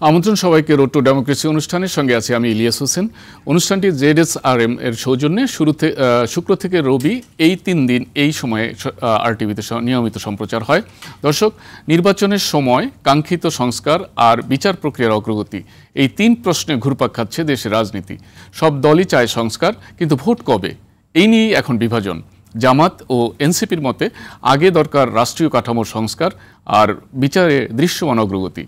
আমন্ত্রণ সবাইকে road two democracy অনুষ্ঠানের সঙ্গে আছি আমি ইলিয়াস হোসেন। অনুষ্ঠানটি ZSRM এর সৌজন্যে শুক্র থেকে রবি এই 3 দিন এই সময়ে আরটিভিতে নিয়মিত সম্প্রচার হয়। দর্শক, নির্বাচনের সময় কাঙ্ক্ষিত সংস্কার আর বিচার প্রক্রিয়ার অগ্রগতি এই 3 প্রশ্নে ঘুরপাক খাচ্ছে দেশের রাজনীতি। সব দলই চায় সংস্কার, কিন্তু ভোট কবে এই নিয়েই এখন বিভাজন। জামাত ও এনসিপির মতে আগে দরকার রাষ্ট্রীয় কাঠামোর সংস্কার আর বিচারে দৃশ্যমান অগ্রগতি।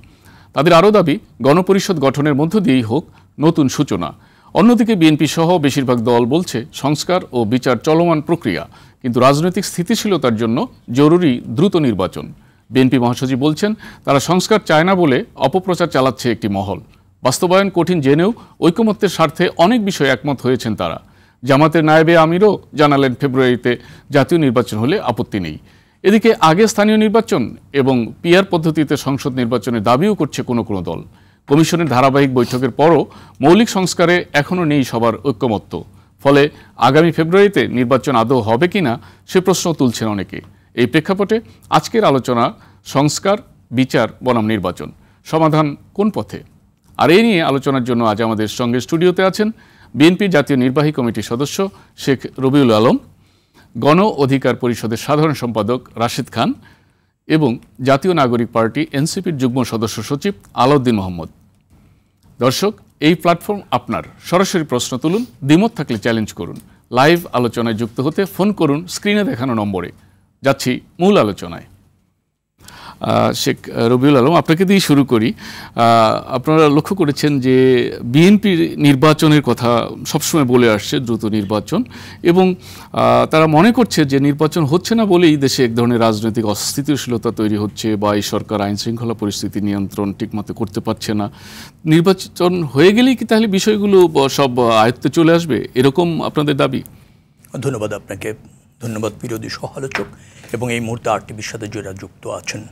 তাদের আরও দাবি গণপরিষদ গঠনের মধ্য দিয়েই হোক নতুন সূচনা। অন্যদিকে বিএনপি সহ বেশিরভাগ দল বলছে সংস্কার ও বিচার চলমান প্রক্রিয়া, কিন্তু রাজনৈতিক স্থিতিশীলতার জন্য জরুরি দ্রুত নির্বাচন। বিএনপি মহাসচিব বলছেন তারা সংস্কার চায় না বলে অপপ্রচার চালাচ্ছে একটি মহল। বাস্তবায়ন কঠিন জেনেও ঐকমত্যের স্বার্থে অনেক বিষয়ে একমত হয়েছেন তারা। জামাতের নায়েবে আমিরও জানালেন ফেব্রুয়ারিতে জাতীয় নির্বাচন হলে আপত্তি নেই। এদিকে আগে স্থানীয় নির্বাচন এবং পিআর পদ্ধতিতে সংসদ নির্বাচনের দাবিও করছে কোনো কোনো দল। কমিশনের ধারাবাহিক বৈঠকের পরও মৌলিক সংস্কারে এখনও নেই সবার ঐকমত্য। ফলে আগামী ফেব্রুয়ারিতে নির্বাচন আদৌ হবে কিনা সে প্রশ্ন তুলছেন অনেকে। এই প্রেক্ষাপটে আজকের আলোচনা সংস্কার, বিচার বনাম নির্বাচন, সমাধান কোন পথে? আর এই নিয়ে আলোচনার জন্য আজ আমাদের সঙ্গে স্টুডিওতে আছেন বিএনপির জাতীয় নির্বাহী কমিটির সদস্য শেখ রবিউল আলম, গণ অধিকার পরিষদের সাধারণ সম্পাদক রাশেদ খান এবং জাতীয় নাগরিক পার্টি এনসিপির যুগ্ম সদস্য সচিব আলাউদ্দিন মোহাম্মদ। দর্শক, এই প্ল্যাটফর্ম আপনার। সরাসরি প্রশ্ন তুলুন, দ্বিমত থাকলে চ্যালেঞ্জ করুন। লাইভ আলোচনায় যুক্ত হতে ফোন করুন স্ক্রিনে দেখানো নম্বরে। যাচ্ছি মূল আলোচনায়। শেখ রবিউল আলম, আপনাকে দিয়ে শুরু করি। আপনারা লক্ষ্য করেছেন যে বিএনপির নির্বাচনের কথা সবসময় বলে আসছে, দ্রুত নির্বাচন, এবং তারা মনে করছে যে নির্বাচন হচ্ছে না বলেই দেশে এক ধরনের রাজনৈতিক অস্থিতিশীলতা তৈরি হচ্ছে বা এই সরকার আইন শৃঙ্খলা পরিস্থিতি নিয়ন্ত্রণ ঠিকমতো করতে পারছে না। নির্বাচন হয়ে গেলেই কি তাহলে বিষয়গুলো সব আয়ত্তে চলে আসবে, এরকম আপনাদের দাবি? ধন্যবাদ আপনাকে, ধন্যবাদ বিরোধী সহ আলোচক এবং এই মুহূর্তে আরটিভির সাথে যারা যুক্ত আছেন।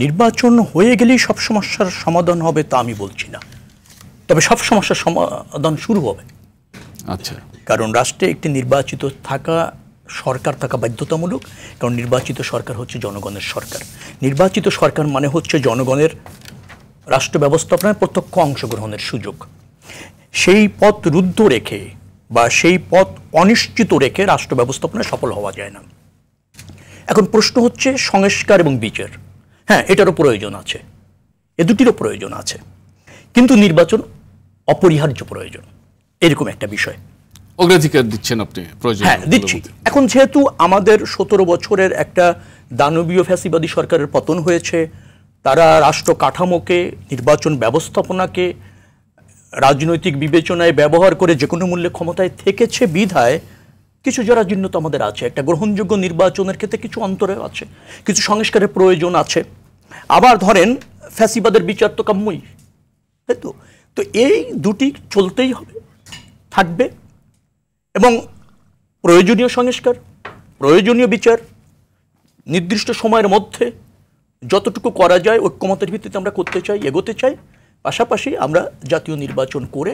নির্বাচন হয়ে গেলেই সব সমস্যার সমাধান হবে তা আমি বলছি না, তবে সব সমস্যার সমাধান শুরু হবে। আচ্ছা, কারণ রাষ্ট্রে একটি নির্বাচিত সরকার থাকা বাধ্যতামূলক, কারণ নির্বাচিত সরকার হচ্ছে জনগণের সরকার। নির্বাচিত সরকার মানে হচ্ছে জনগণের রাষ্ট্র ব্যবস্থাপনায় প্রত্যক্ষ অংশগ্রহণের সুযোগ। সেই পথ রুদ্ধ রেখে বা সেই পথ অনিশ্চিত রেখে রাষ্ট্র ব্যবস্থাপনায় সফল হওয়া যায় না। এখন প্রশ্ন হচ্ছে সংস্কার এবং বিচার। হ্যাঁ, এটারও প্রয়োজন আছে, এ দুটিরও প্রয়োজন আছে, কিন্তু নির্বাচন অপরিহার্য প্রয়োজন, এরকম একটা বিষয়। অগ্রাধিকার দিচ্ছেন আপনি? হ্যাঁ, দিচ্ছি। এখন যেহেতু আমাদের 17 বছরের একটা দানবীয় ফ্যাসিবাদী সরকারের পতন হয়েছে, তারা রাষ্ট্র কাঠামোকে, নির্বাচন ব্যবস্থাপনাকে রাজনৈতিক বিবেচনায় ব্যবহার করে যে কোনো মূল্যে ক্ষমতায় থেকেছে বিধায় কিছু জরাজীর্ণতা আমাদের আছে। একটা গ্রহণযোগ্য নির্বাচনের ক্ষেত্রে কিছু অন্তরে আছে, কিছু সংস্কারের প্রয়োজন আছে। আবার ধরেন ফ্যাসিবাদের বিচার তো কাম্যই, তাই তো? তো এই দুটি চলতেই হবে, থাকবে, এবং প্রয়োজনীয় সংস্কার, প্রয়োজনীয় বিচার নির্দিষ্ট সময়ের মধ্যে যতটুকু করা যায় ঐক্যমতের ভিত্তিতে আমরা করতে চাই, এগোতে চাই। পাশাপাশি আমরা জাতীয় নির্বাচন করে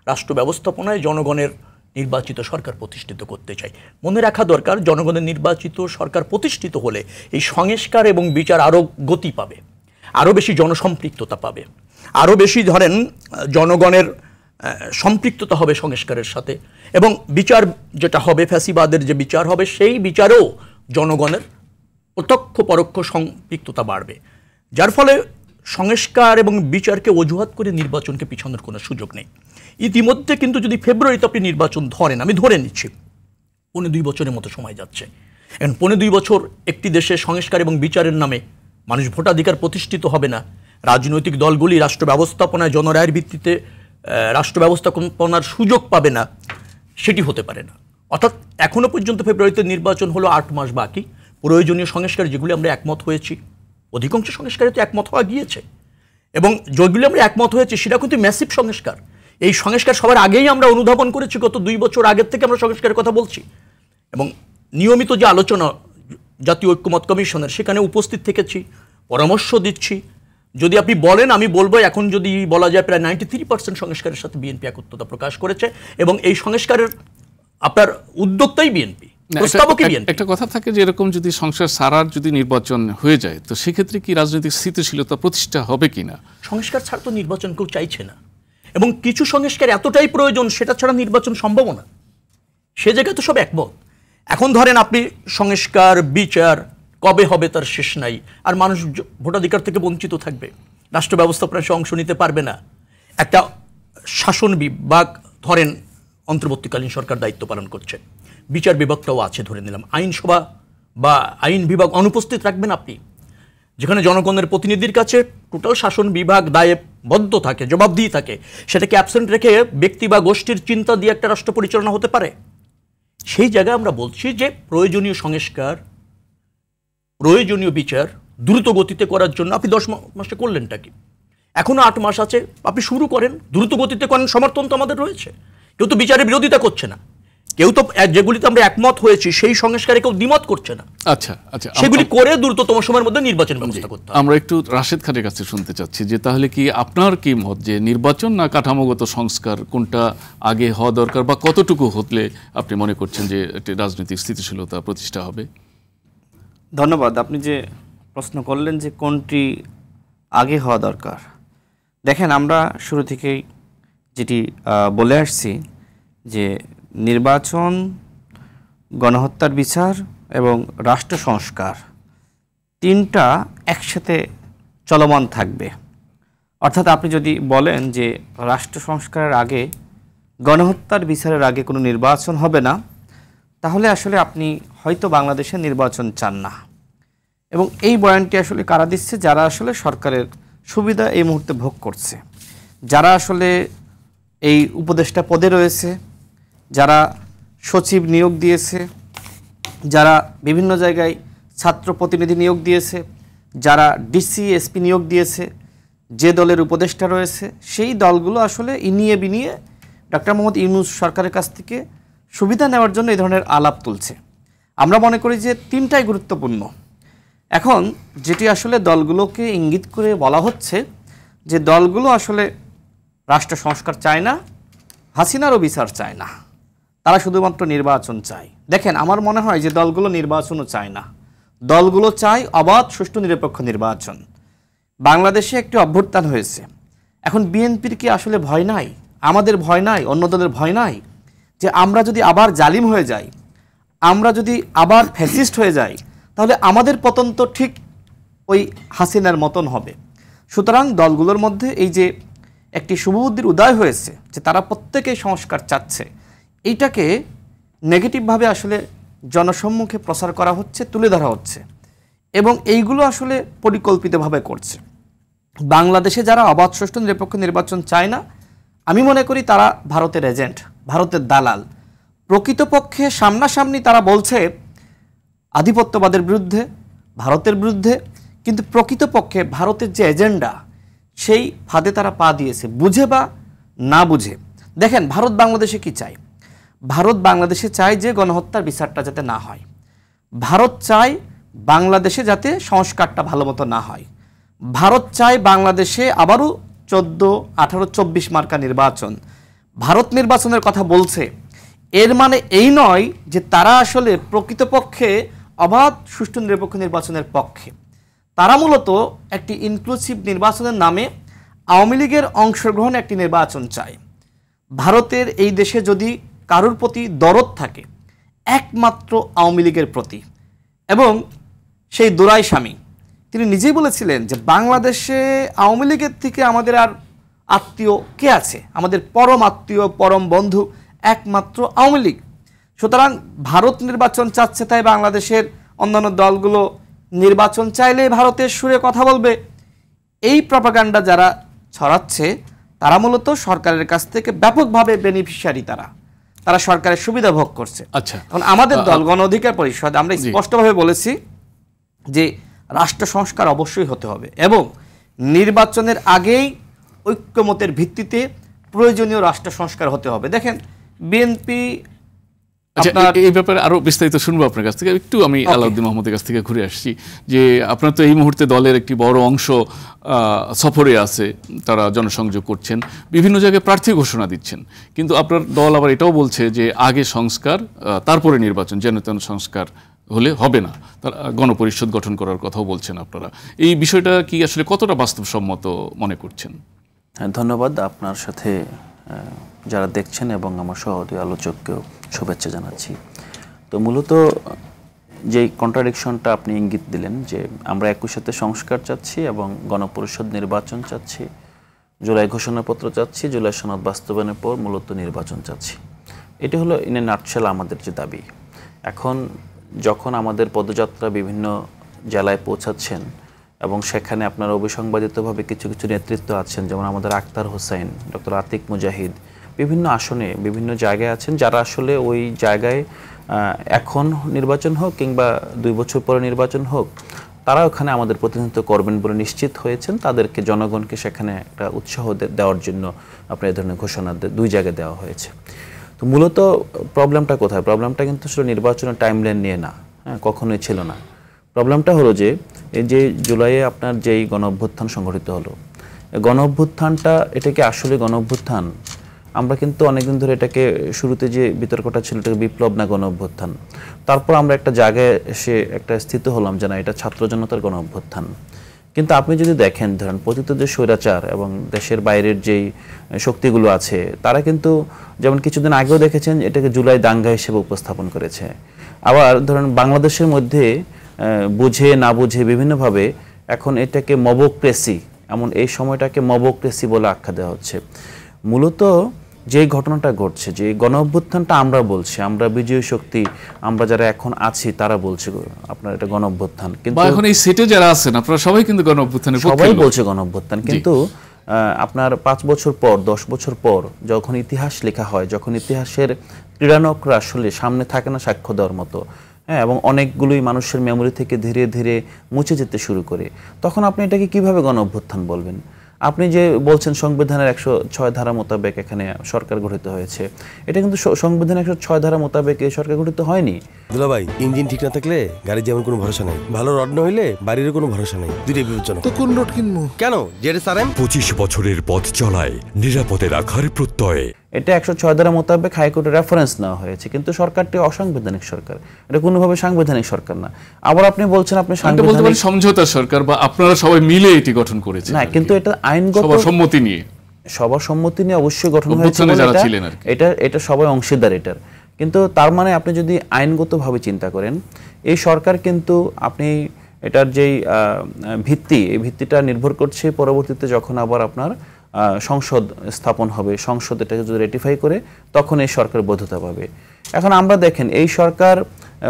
রাষ্ট্র ব্যবস্থাপনায় জনগণের নির্বাচিত সরকার প্রতিষ্ঠিত করতে চাই। মনে রাখা দরকার, জনগণের নির্বাচিত সরকার প্রতিষ্ঠিত হলে এই সংস্কার এবং বিচার আরও গতি পাবে, আরও বেশি জনসম্পৃক্ততা পাবে, আরও বেশি ধরেন জনগণের সম্পৃক্ততা হবে সংস্কারের সাথে, এবং বিচার যেটা হবে, ফ্যাসিবাদের যে বিচার হবে, সেই বিচারেও জনগণের প্রত্যক্ষ পরোক্ষ সম্পৃক্ততা বাড়বে। যার ফলে সংস্কার এবং বিচারকে অজুহাত করে নির্বাচনকে পিছনের কোনো সুযোগ নেই। ইতিমধ্যে কিন্তু যদি ফেব্রুয়ারিতে আপনি নির্বাচন ধরেন, আমি ধরে নিচ্ছি 1.5 বছরের মতো সময় যাচ্ছে। এখন 1.5 বছর একটি দেশে সংস্কার এবং বিচারের নামে মানুষ ভোটাধিকার প্রতিষ্ঠিত হবে না, রাজনৈতিক দলগুলি রাষ্ট্র ব্যবস্থাপনায় জনরায়ের ভিত্তিতে রাষ্ট্র ব্যবস্থাপনার সুযোগ পাবে না, সেটি হতে পারে না। অর্থাৎ এখনও পর্যন্ত ফেব্রুয়ারিতে নির্বাচন হলো 8 মাস বাকি। প্রয়োজনীয় সংস্কার যেগুলি আমরা একমত হয়েছি, অধিকাংশ সংস্কারে তো একমত হওয়া গিয়েছে, এবং যেগুলি আমরা একমত হয়েছি সেটা কিন্তু ম্যাসিভ সংস্কার। এই সংস্কার সবার আগেই আমরা অনুধাবন করেছি, গত 2 বছর আগের থেকে আমরা সংস্কারের কথা বলছি, এবং নিয়মিত যে আলোচনা জাতীয় ঐক্যমত কমিশনের, সেখানে উপস্থিত থেকেছি, পরামর্শ দিচ্ছি। যদি আপনি বলেন, আমি বলবো এখন যদি বলা যায় প্রায় 93% সংস্কারের সাথে বিএনপি একত্রতা প্রকাশ করেছে, এবং এই সংস্কারের আপনার উদ্যোক্তাই বিএনপি। প্রস্তাবও কি বিএনপি? একটা কথা থাকে যে এরকম যদি সংস্কার সারার যদি নির্বাচন হয়ে যায় তো সেক্ষেত্রে কি রাজনৈতিক স্থিতিশীলতা প্রতিষ্ঠা হবে কিনা? সংস্কার ছাড়া তো নির্বাচন কেউ চাইছে না, এবং কিছু সংস্কার এতটাই প্রয়োজন সেটা ছাড়া নির্বাচন সম্ভব না, সে জায়গায় তো সব একমত। এখন ধরেন আপনি সংস্কার বিচার কবে হবে তার শেষ নাই, আর মানুষ ভোটাধিকার থেকে বঞ্চিত থাকবে, রাষ্ট্র ব্যবস্থাপনায় সে অংশ নিতে পারবে না। একটা শাসন বিভাগ ধরেন অন্তর্বর্তীকালীন সরকার দায়িত্ব পালন করছে, বিচার বিভাগটাও আছে ধরে নিলাম, আইনসভা বা আইন বিভাগ অনুপস্থিত রাখবেন আপনি, যেখানে জনগণের প্রতিনিধির কাছে টোটাল শাসন বিভাগ দায়বদ্ধ থাকে, জবাবদিহি থাকে, সেটাকে অ্যাবসেন্ট রেখে ব্যক্তি বা গোষ্ঠীর চিন্তা দিয়ে একটা রাষ্ট্র পরিচালনা হতে পারে? সেই জায়গায় আমরা বলছি যে প্রয়োজনীয় সংস্কার, প্রয়োজনীয় বিচার দ্রুত গতিতে করার জন্য আপনি 10 মাসে করলেনটা কি? এখনো 8 মাস আছে, আপনি শুরু করেন, দ্রুত গতিতে করেন, সমর্থন তো আমাদের রয়েছে। কেউ তো বিচারের বিরোধিতা করছে না, কেউ তো যেগুলিতে আমরা একমত হয়েছি সেই সংস্কারে কেউ দ্বিমত করছে না। আচ্ছা আচ্ছা, সেগুলি করে দ্রুততম সময়ের মধ্যে নির্বাচন ব্যবস্থা করতে হবে। আমরা একটু রাশেদ খানের কাছে শুনতে চাচ্ছি যে তাহলে কি আপনার কি মত যে নির্বাচন না কাঠামোগত সংস্কার কোনটা আগে হওয়া দরকার, বা কতটুকু হলে আপনি মনে করছেন যে একটি রাজনৈতিক স্থিতিশীলতা প্রতিষ্ঠা হবে? ধন্যবাদ। আপনি যে প্রশ্ন করলেন যে কোনটি আগে হওয়া দরকার, দেখেন আমরা শুরু থেকেই যেটি বলে আসছি যে নির্বাচন, গণহত্যার বিচার এবং রাষ্ট্র সংস্কার তিনটা একসাথে চলমান থাকবে। অর্থাৎ আপনি যদি বলেন যে রাষ্ট্র সংস্কারের আগে, গণহত্যার বিচারের আগে কোনো নির্বাচন হবে না, তাহলে আসলে আপনি হয়তো বাংলাদেশে নির্বাচন চান না। এবং এই বয়ানটি আসলে কারা দিচ্ছে? যারা আসলে সরকারের সুবিধা এই মুহূর্তে ভোগ করছে, যারা আসলে এই উপদেষ্টা পদে রয়েছে, যারা সচিব নিয়োগ দিয়েছে, যারা বিভিন্ন জায়গায় ছাত্র প্রতিনিধি নিয়োগ দিয়েছে, যারা ডিসি এসপি নিয়োগ দিয়েছে, যে দলের উপদেষ্টা রয়েছে, সেই দলগুলো আসলে ইনিয়ে বিনিয়ে ডক্টর মোহাম্মদ ইউনূস সরকারের কাছ থেকে সুবিধা নেওয়ার জন্য এই ধরনের আলাপ তুলছে। আমরা মনে করি যে তিনটাই গুরুত্বপূর্ণ। এখন যেটি আসলে দলগুলোকে ইঙ্গিত করে বলা হচ্ছে যে দলগুলো আসলে রাষ্ট্র সংস্কার চায় না, হাসিনারও বিচার চায় না, তারা শুধুমাত্র নির্বাচন চায়। দেখেন, আমার মনে হয় যে দলগুলো নির্বাচনও চায় না, দলগুলো চায় অবাধ, সুষ্ঠু, নিরপেক্ষ নির্বাচন। বাংলাদেশে একটি অভ্যুত্থান হয়েছে, এখন বিএনপির কি আসলে ভয় নাই? আমাদের ভয় নাই? অন্য দলের ভয় নাই যে আমরা যদি আবার জালিম হয়ে যাই, আমরা যদি আবার ফ্যাসিস্ট হয়ে যাই, তাহলে আমাদের পতন তো ঠিক ওই হাসিনার মতন হবে। সুতরাং দলগুলোর মধ্যে এই যে একটি শুভবুদ্ধির উদয় হয়েছে যে তারা প্রত্যেকেই সংস্কার চাচ্ছে, এইটাকে নেগেটিভভাবে আসলে জনসম্মুখে প্রচার করা হচ্ছে, তুলে ধরা হচ্ছে, এবং এইগুলো আসলে পরিকল্পিতভাবে করছে। বাংলাদেশে যারা অবাধ, সুষ্ঠু, নিরপেক্ষ নির্বাচন চায় না, আমি মনে করি তারা ভারতের এজেন্ট, ভারতের দালাল। প্রকৃতপক্ষে সামনাসামনি তারা বলছে আধিপত্যবাদের বিরুদ্ধে, ভারতের বিরুদ্ধে, কিন্তু প্রকৃতপক্ষে ভারতের যে এজেন্ডা সেই ফাঁদে তারা পা দিয়েছে, বুঝে বা না বুঝে। দেখেন, ভারত বাংলাদেশে কি চায়? ভারত বাংলাদেশে চায় যে গণহত্যার বিচারটা যাতে না হয়, ভারত চায় বাংলাদেশে যাতে সংস্কারটা ভালো মতো না হয়, ভারত চায় বাংলাদেশে আবারও 14, 18, 24 মার্কা নির্বাচন। ভারত নির্বাচনের কথা বলছে, এর মানে এই নয় যে তারা আসলে প্রকৃতপক্ষে অবাধ, সুষ্ঠু, নিরপেক্ষ নির্বাচনের পক্ষে। তারা মূলত একটি ইনক্লুসিভ নির্বাচনের নামে আওয়ামী লীগের অংশগ্রহণে একটি নির্বাচন চায়। ভারতের এই দেশে যদি কারোর প্রতি দরদ থাকে, একমাত্র আওয়ামী লীগের প্রতি, এবং সেই দোরাই স্বামী তিনি নিজেই বলেছিলেন যে বাংলাদেশে আওয়ামী লীগের থেকে আমাদের আর আত্মীয় কে আছে? আমাদের পরম আত্মীয়, পরম বন্ধু একমাত্র আওয়ামী লীগ। সুতরাং ভারত নির্বাচন চাচ্ছে, তাই বাংলাদেশের অন্যান্য দলগুলো নির্বাচন চাইলে ভারতের সুরে কথা বলবে। এই প্রপাগান্ডা যারা ছড়াচ্ছে তারা মূলত সরকারের কাছ থেকে ব্যাপকভাবে বেনিফিশিয়ারি, তারা সরকারের সুবিধা ভোগ করছে। আচ্ছা, এখন আমাদের দল গণ অধিকার পরিষদ আমরা স্পষ্টভাবে বলেছি যে রাষ্ট্র সংস্কার অবশ্যই হতে হবে, এবং নির্বাচনের আগেই ঐক্যমতের ভিত্তিতে প্রয়োজনীয় রাষ্ট্র সংস্কার হতে হবে। দেখেন, বিএনপি আচ্ছা, এই ব্যাপারে আরো বিস্তারিত শুনবো আপনার কাছ থেকে। একটু আমি আলাউদ্দিন মোহাম্মদের কাছ থেকে ঘুরে আসছি যে আপনার তো এই মুহূর্তে দলের একটি বড় অংশ সফরে আছে, তারা জনসংযোগ করছেন, বিভিন্ন জায়গায় প্রার্থী ঘোষণা দিচ্ছেন, কিন্তু আপনার দল আবার এটাও বলছে যে আগে সংস্কার তারপরে নির্বাচন, যেন তেন সংস্কার হলে হবে না, তার গণপরিষদ গঠন করার কথাও বলছেন আপনারা। এই বিষয়টা কি আসলে কতটা বাস্তবসম্মত মনে করছেন? হ্যাঁ, ধন্যবাদ। আপনার সাথে যারা দেখছেন এবং আমার সহযোগী আলোচককেও শুভেচ্ছা জানাচ্ছি। তো মূলত যেই কন্ট্রাডিকশনটা আপনি ইঙ্গিত দিলেন যে আমরা একই সাথে সংস্কার চাচ্ছি এবং গণপরিষদ নির্বাচন চাচ্ছি, জুলাই ঘোষণাপত্র চাচ্ছি, জুলাই সনদ বাস্তবায়নের পর মূলত নির্বাচন চাচ্ছি, এটি হলো ইন এ নাটশেল আমাদের যে দাবি। এখন যখন আমাদের পদযাত্রা বিভিন্ন জেলায় পৌঁছাচ্ছেন এবং সেখানে আপনার অবিসংবাদিতভাবে কিছু কিছু নেতৃত্ব আছেন, যেমন আমাদের আক্তার হোসেন, ডক্টর আতিক মুজাহিদ, বিভিন্ন আসনে বিভিন্ন জায়গায় আছেন, যারা আসলে ওই জায়গায় এখন নির্বাচন হোক কিংবা 2 বছর পরে নির্বাচন হোক, তারা ওখানে আমাদের প্রতিনিধিত্ব করবেন বলে নিশ্চিত হয়েছেন। তাদেরকে, জনগণকে সেখানে একটা উৎসাহ দেওয়ার জন্য আপনার এই ধরনের ঘোষণা 2 জায়গায় দেওয়া হয়েছে। তো মূলত প্রবলেমটা কোথায়? প্রবলেমটা কিন্তু আসলে নির্বাচনের টাইমলাইন নিয়ে না, হ্যাঁ, কখনোই ছিল না। প্রবলেমটা হলো যে এই যে জুলাইয়ে আপনার যেই গণ অভ্যুত্থান সংঘটিত হলো, গণ অভ্যুত্থানটা এটাকে আসলে গণ অভ্যুত্থান? আমরা কিন্তু অনেকদিন ধরে এটাকে, শুরুতে যে বিতর্কটা ছিল এটাকে বিপ্লব না গণ অভ্যুত্থান, তারপর আমরা একটা জায়গায় এসে একটা স্থিত হলাম যে না, এটা ছাত্র জনতার গণ অভ্যুত্থান। কিন্তু আপনি যদি দেখেন, ধরেন পতিত যে স্বৈরাচার এবং দেশের বাইরের যেই শক্তিগুলো আছে, তারা কিন্তু যেমন কিছুদিন আগেও দেখেছেন এটাকে জুলাই দাঙ্গা হিসেবে উপস্থাপন করেছে। আবার ধরেন বাংলাদেশের মধ্যে বুঝে না বুঝে বিভিন্নভাবে এখন এটাকে মবক্রেসি, এমন এই সময়টাকে মবক্রেসি বলে আখ্যা দেওয়া হচ্ছে। মূলত যে ঘটনাটা ঘটছে, যে গণ অভ্যুত্থানটা আমরা বলছি, আমরা বিজয়ী শক্তি, আমরা যারা এখন আছি তারা বলছে আপনার এটা গণ অভ্যুত্থান, কিন্তু এখন এই সেটে যারা আছেন আপনারা সবাই কিন্তু গণ অভ্যুত্থানের পক্ষে, সবাই বলছে গণ অভ্যুত্থান। কিন্তু আপনার 5 বছর পর, 10 বছর পর যখন ইতিহাস লেখা হয়, যখন ইতিহাসের ক্রীড়ানকরা আসলে সামনে থাকে না সাক্ষ্য দেওয়ার মতো, হ্যাঁ, এবং অনেকগুলোই মানুষের মেমোরি থেকে ধীরে ধীরে মুছে যেতে শুরু করে, তখন আপনি এটাকে কিভাবে গণ অভ্যুত্থান বলবেন? আপনি যে বলছেন সংবিধানের 106 ধারা মোতাবেক এখানে সরকার গঠিত হয়েছে, এটা কিন্তু সংবিধানের 106 ধারা মোতাবেক এই সরকার গঠিত হয়নি। দুলা ভাই, ইঞ্জিন ঠিক না থাকলে গাড়ির যেমন কোনো ভরসা নাই, ভালো রড না হইলে বাড়ির কোনো ভরসা নাই, দুইটাই বিপজ্জনক। তো কোন রড কিনবো? কেন? জেডএসআরএম 25 বছরের পথ চলায় নিরাপদে রাখার প্রত্যয়ে এটা 106 ধারা মোতাবেক হাইকোর্টের রেফারেন্স নেওয়া হয়েছে, কিন্তু সরকারটি অসাংবিধানিক সরকার, এটা কোনোভাবে সাংবিধানিক সরকার না। আবার আপনি বলছেন আপনি সাংবিধানিক সমঝোতা সরকার, বা আপনারা সবাই মিলে এটি গঠন করেছেন না, কিন্তু এটা আইনগত সম্মতি নিয়ে, সবার সম্মতি নিয়ে অবশ্যই গঠন হয়েছে, এটা সবাই অংশীদার এটার। কিন্তু তার মানে আপনি যদি আইনগতভাবে চিন্তা করেন, এই সরকার কিন্তু আপনি এটার যেই ভিত্তি, এই ভিত্তিটা নির্ভর করছে পরবর্তীতে যখন আবার আপনার সংসদ স্থাপন হবে, সংসদ এটাকে যদি রেটিফাই করে তখন এই সরকার বৈধতা পাবে। এখন আমরা দেখেন এই সরকার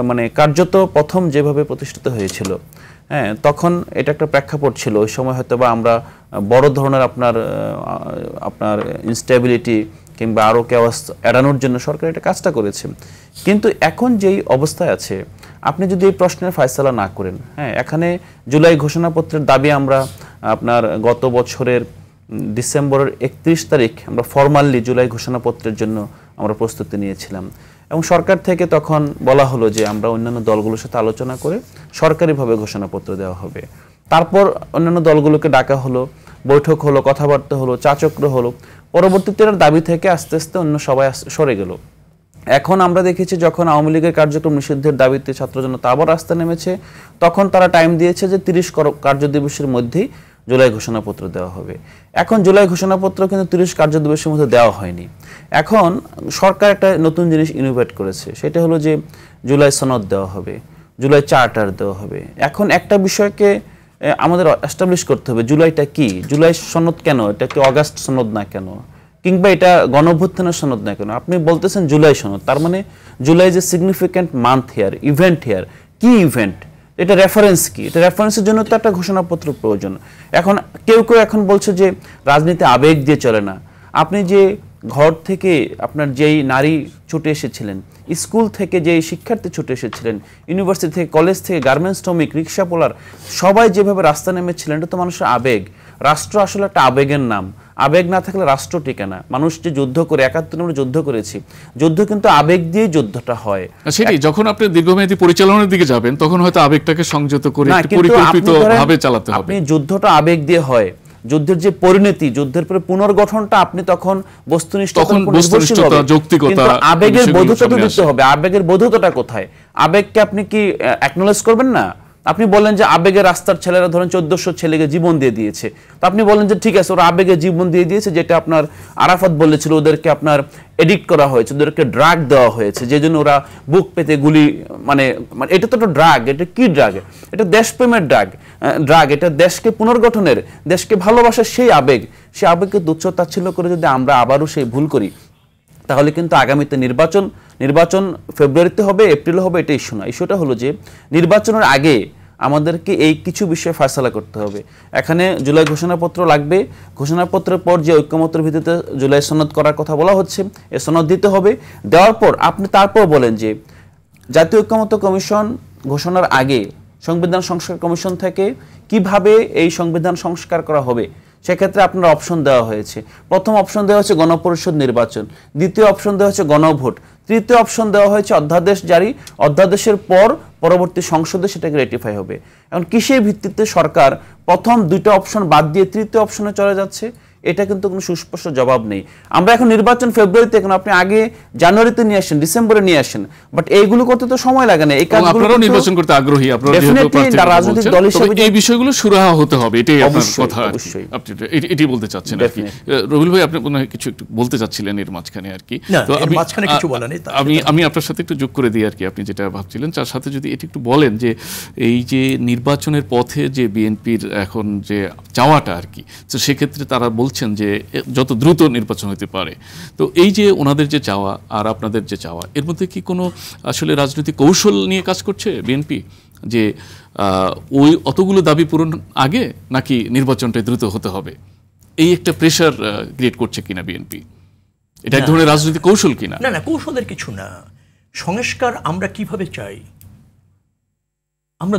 মানে কার্যত প্রথম যেভাবে প্রতিষ্ঠিত হয়েছিল, হ্যাঁ, তখন এটা একটা প্রেক্ষাপট ছিল। ওই সময় হয়তো বা আমরা বড় ধরনের আপনার ইনস্টেবিলিটি কিংবা আরও কেওয়াস এড়ানোর জন্য সরকার এটা কাজটা করেছে। কিন্তু এখন যেই অবস্থায় আছে, আপনি যদি এই প্রশ্নের ফয়সালা না করেন, হ্যাঁ, এখানে জুলাই ঘোষণাপত্রের দাবি আমরা আপনার গত বছরের ডিসেম্বরের 31 তারিখ আমরা ফরমালি জুলাই ঘোষণাপত্রের জন্য আমরা প্রস্তুতি নিয়েছিলাম, এবং সরকার থেকে তখন বলা হলো যে আমরা অন্যান্য দলগুলোর সাথে আলোচনা করে সরকারিভাবে ঘোষণাপত্র দেওয়া হবে। তারপর অন্যান্য দলগুলোকে ডাকা হলো, বৈঠক হলো, কথাবার্তা হলো, চাচক্র হলো, পরবর্তীতে এর দাবি থেকে আস্তে আস্তে অন্য সবাই সরে গেল। এখন আমরা দেখেছি যখন আওয়ামী লীগের কার্যক্রম নিষিদ্ধের দাবিতে ছাত্র জনতা আবার রাস্তা নেমেছে, তখন তারা টাইম দিয়েছে যে 30 কার্যদিবসের মধ্যেই জুলাই ঘোষণাপত্র দেওয়া হবে। এখন জুলাই ঘোষণাপত্র কিন্তু 30 কার্যদিবসের মধ্যে দেওয়া হয়নি। এখন সরকার একটা নতুন জিনিস ইনোভেট করেছে, সেটা হলো যে জুলাই সনদ দেওয়া হবে, জুলাই চার্টার দেওয়া হবে। এখন একটা বিষয়কে আমাদের এস্টাবলিশ করতে হবে, জুলাইটা কি, জুলাই সনদ কেন, এটা কি অগাস্ট সনদ না কেন, কিংবা এটা গণঅভ্যুত্থানের সনদ না কেন? আপনি বলতেছেন জুলাই সনদ, তার মানে জুলাই যে significant month here, event here, কি ইভেন্ট, এটা রেফারেন্স কি? এটা রেফারেন্সের জন্য তো একটা ঘোষণাপত্র প্রয়োজন। এখন কেউ কেউ এখন বলছে যে রাজনীতি আবেগ দিয়ে চলে না। আপনি যে ঘর থেকে আপনার যেই নারী ছুটে এসেছিলেন, স্কুল থেকে যেই শিক্ষার্থী ছুটে এসেছিলেন, ইউনিভার্সিটি থেকে, কলেজ থেকে, গার্মেন্টস শ্রমিক, রিক্সা পোলার, সবাই যেভাবে রাস্তা নেমেছিলেন, এটা তো মানুষের আবেগ। রাষ্ট্র আসলে একটা আবেগের নাম। আবেগ না থাকলে রাষ্ট্র টিকে না। মানুষ যে যুদ্ধ করে ৭১ আমরা যুদ্ধ করেছি, যুদ্ধ কিন্তু আবেগ দিয়ে যুদ্ধটা হয়। সেটাই, যখন আপনি দীর্ঘমেয়াদী পরিচালনার দিকে যাবেন তখন হয়তো আবেগটাকে সংযত করে পরিকল্পিতভাবে চালাতে হবে। আপনি যুদ্ধটা আবেগ দিয়ে হয়, যুদ্ধের যে পরিণতি, যুদ্ধের পরে পুনর্গঠনটা আপনি তখন বস্তুনিষ্ঠতা, যৌক্তিকতা, আবেগের বৈধতা দিতে হবে। আবেগের বৈধতাটা কোথায়? আবেগকে আপনি কি অ্যাকনোলেজ করবেন না? আপনি বলেন যে আবেগের রাস্তার ছেলেরা ধরেন 1400 ছেলেকে জীবন দিয়ে দিয়েছে, তো আপনি বলেন যে ঠিক আছে ওরা আবেগে জীবন দিয়ে দিয়েছে, যেটা আপনার আরাফাত বলেছিল ওদেরকে আপনার এডিক্ট করা হয়েছে, ওদেরকে ড্রাগ দেওয়া হয়েছে, যে জন্য ওরা বুক পেতে গুলি, মানে এটা তো একটা ড্রাগ। এটা কি ড্রাগ? এটা দেশপ্রেমের ড্রাগ, এটা দেশকে পুনর্গঠনের, দেশকে ভালোবাসার সেই আবেগকে তুচ্ছ-তাচ্ছিল্য করে যদি আমরা আবারও সেই ভুল করি, তাহলে কিন্তু আগামীতে নির্বাচন ফেব্রুয়ারিতে হবে, এপ্রিলে হবে, এটা ইস্যু না। ইস্যুটা হলো যে নির্বাচনের আগে আমাদেরকে এই কিছু বিষয়ে ফয়সালা করতে হবে। এখানে জুলাই ঘোষণাপত্র লাগবে, ঘোষণাপত্রের পর যে ঐক্যমত্যের ভিত্তিতে জুলাই সনদ করার কথা বলা হচ্ছে, এই সনদ দিতে হবে। দেওয়ার পর আপনি তারপর বলেন যে জাতীয় ঐক্যমত্য কমিশন ঘোষণার আগে সংবিধান সংস্কার কমিশন থেকে কিভাবে এই সংবিধান সংস্কার করা হবে, সেক্ষেত্রে আপনার অপশন দেওয়া হয়েছে। প্রথম অপশন দেওয়া হচ্ছে গণপরিষদ নির্বাচন, দ্বিতীয় অপশন দেওয়া হচ্ছে গণভোট, তৃতীয় অপশন দেওয়া হয়েছে অধ্যাদেশ জারি, অধ্যাদেশের পর পরবর্তী সংসদে সেটাকে রেটিফাই হবে। এখন কিসের ভিত্তিতে সরকার প্রথম দুটো অপশন বাদ দিয়ে তৃতীয় অপশনে চলে যাচ্ছে, এটা কিন্তু কোনো সুস্পষ্ট জবাব নেই। আমরা এখন নির্বাচন ফেব্রুয়ারিতে, এখন আপনি আগে জানুয়ারিতে নিয়ে আসেন, ডিসেম্বরে নিয়ে আসেন, বাট এইগুলো করতে তো সময় লাগে না। এই কাজগুলো নির্বাচন করতে আগ্রহী আপনারা, রাজনৈতিক দল হিসেবে এই বিষয়গুলো সুরাহা হতে হবে, এটাই আপনার কথা। আপনি এটাই বলতে চাচ্ছেন আর কি। রবিউল ভাই, আপনি মনে হয় কিছু একটু বলতে চাচ্ছিলেন এর মাঝখানে আর কি। তো আমি আপনার সাথে একটু যোগ করে দিই আর কি, আপনি যেটা ভাবছিলেন তার সাথে যদি এটি একটু বলেন যে এই যে নির্বাচনের পথে যে বিএনপির এখন যে চাওয়াটা আর কি, তো সেক্ষেত্রে তারা বলছেন যে যত দ্রুত নির্বাচন হতে পারে, তো এই যে ওনাদের যে চাওয়া আর আপনাদের যে চাওয়া, এর মধ্যে কি কোনো আসলে রাজনৈতিক কৌশল নিয়ে কাজ করছে বিএনপি, যে ওই অতগুলো দাবি পূরণ আগে নাকি নির্বাচনটা দ্রুত হতে হবে, এই একটা প্রেশার ক্রিয়েট করছে কিনা বিএনপি? এটা এক ধরনের রাজনৈতিক কৌশল কিনা? না, কৌশলের কিছু না। সংস্কার আমরা কিভাবে চাই? আমরা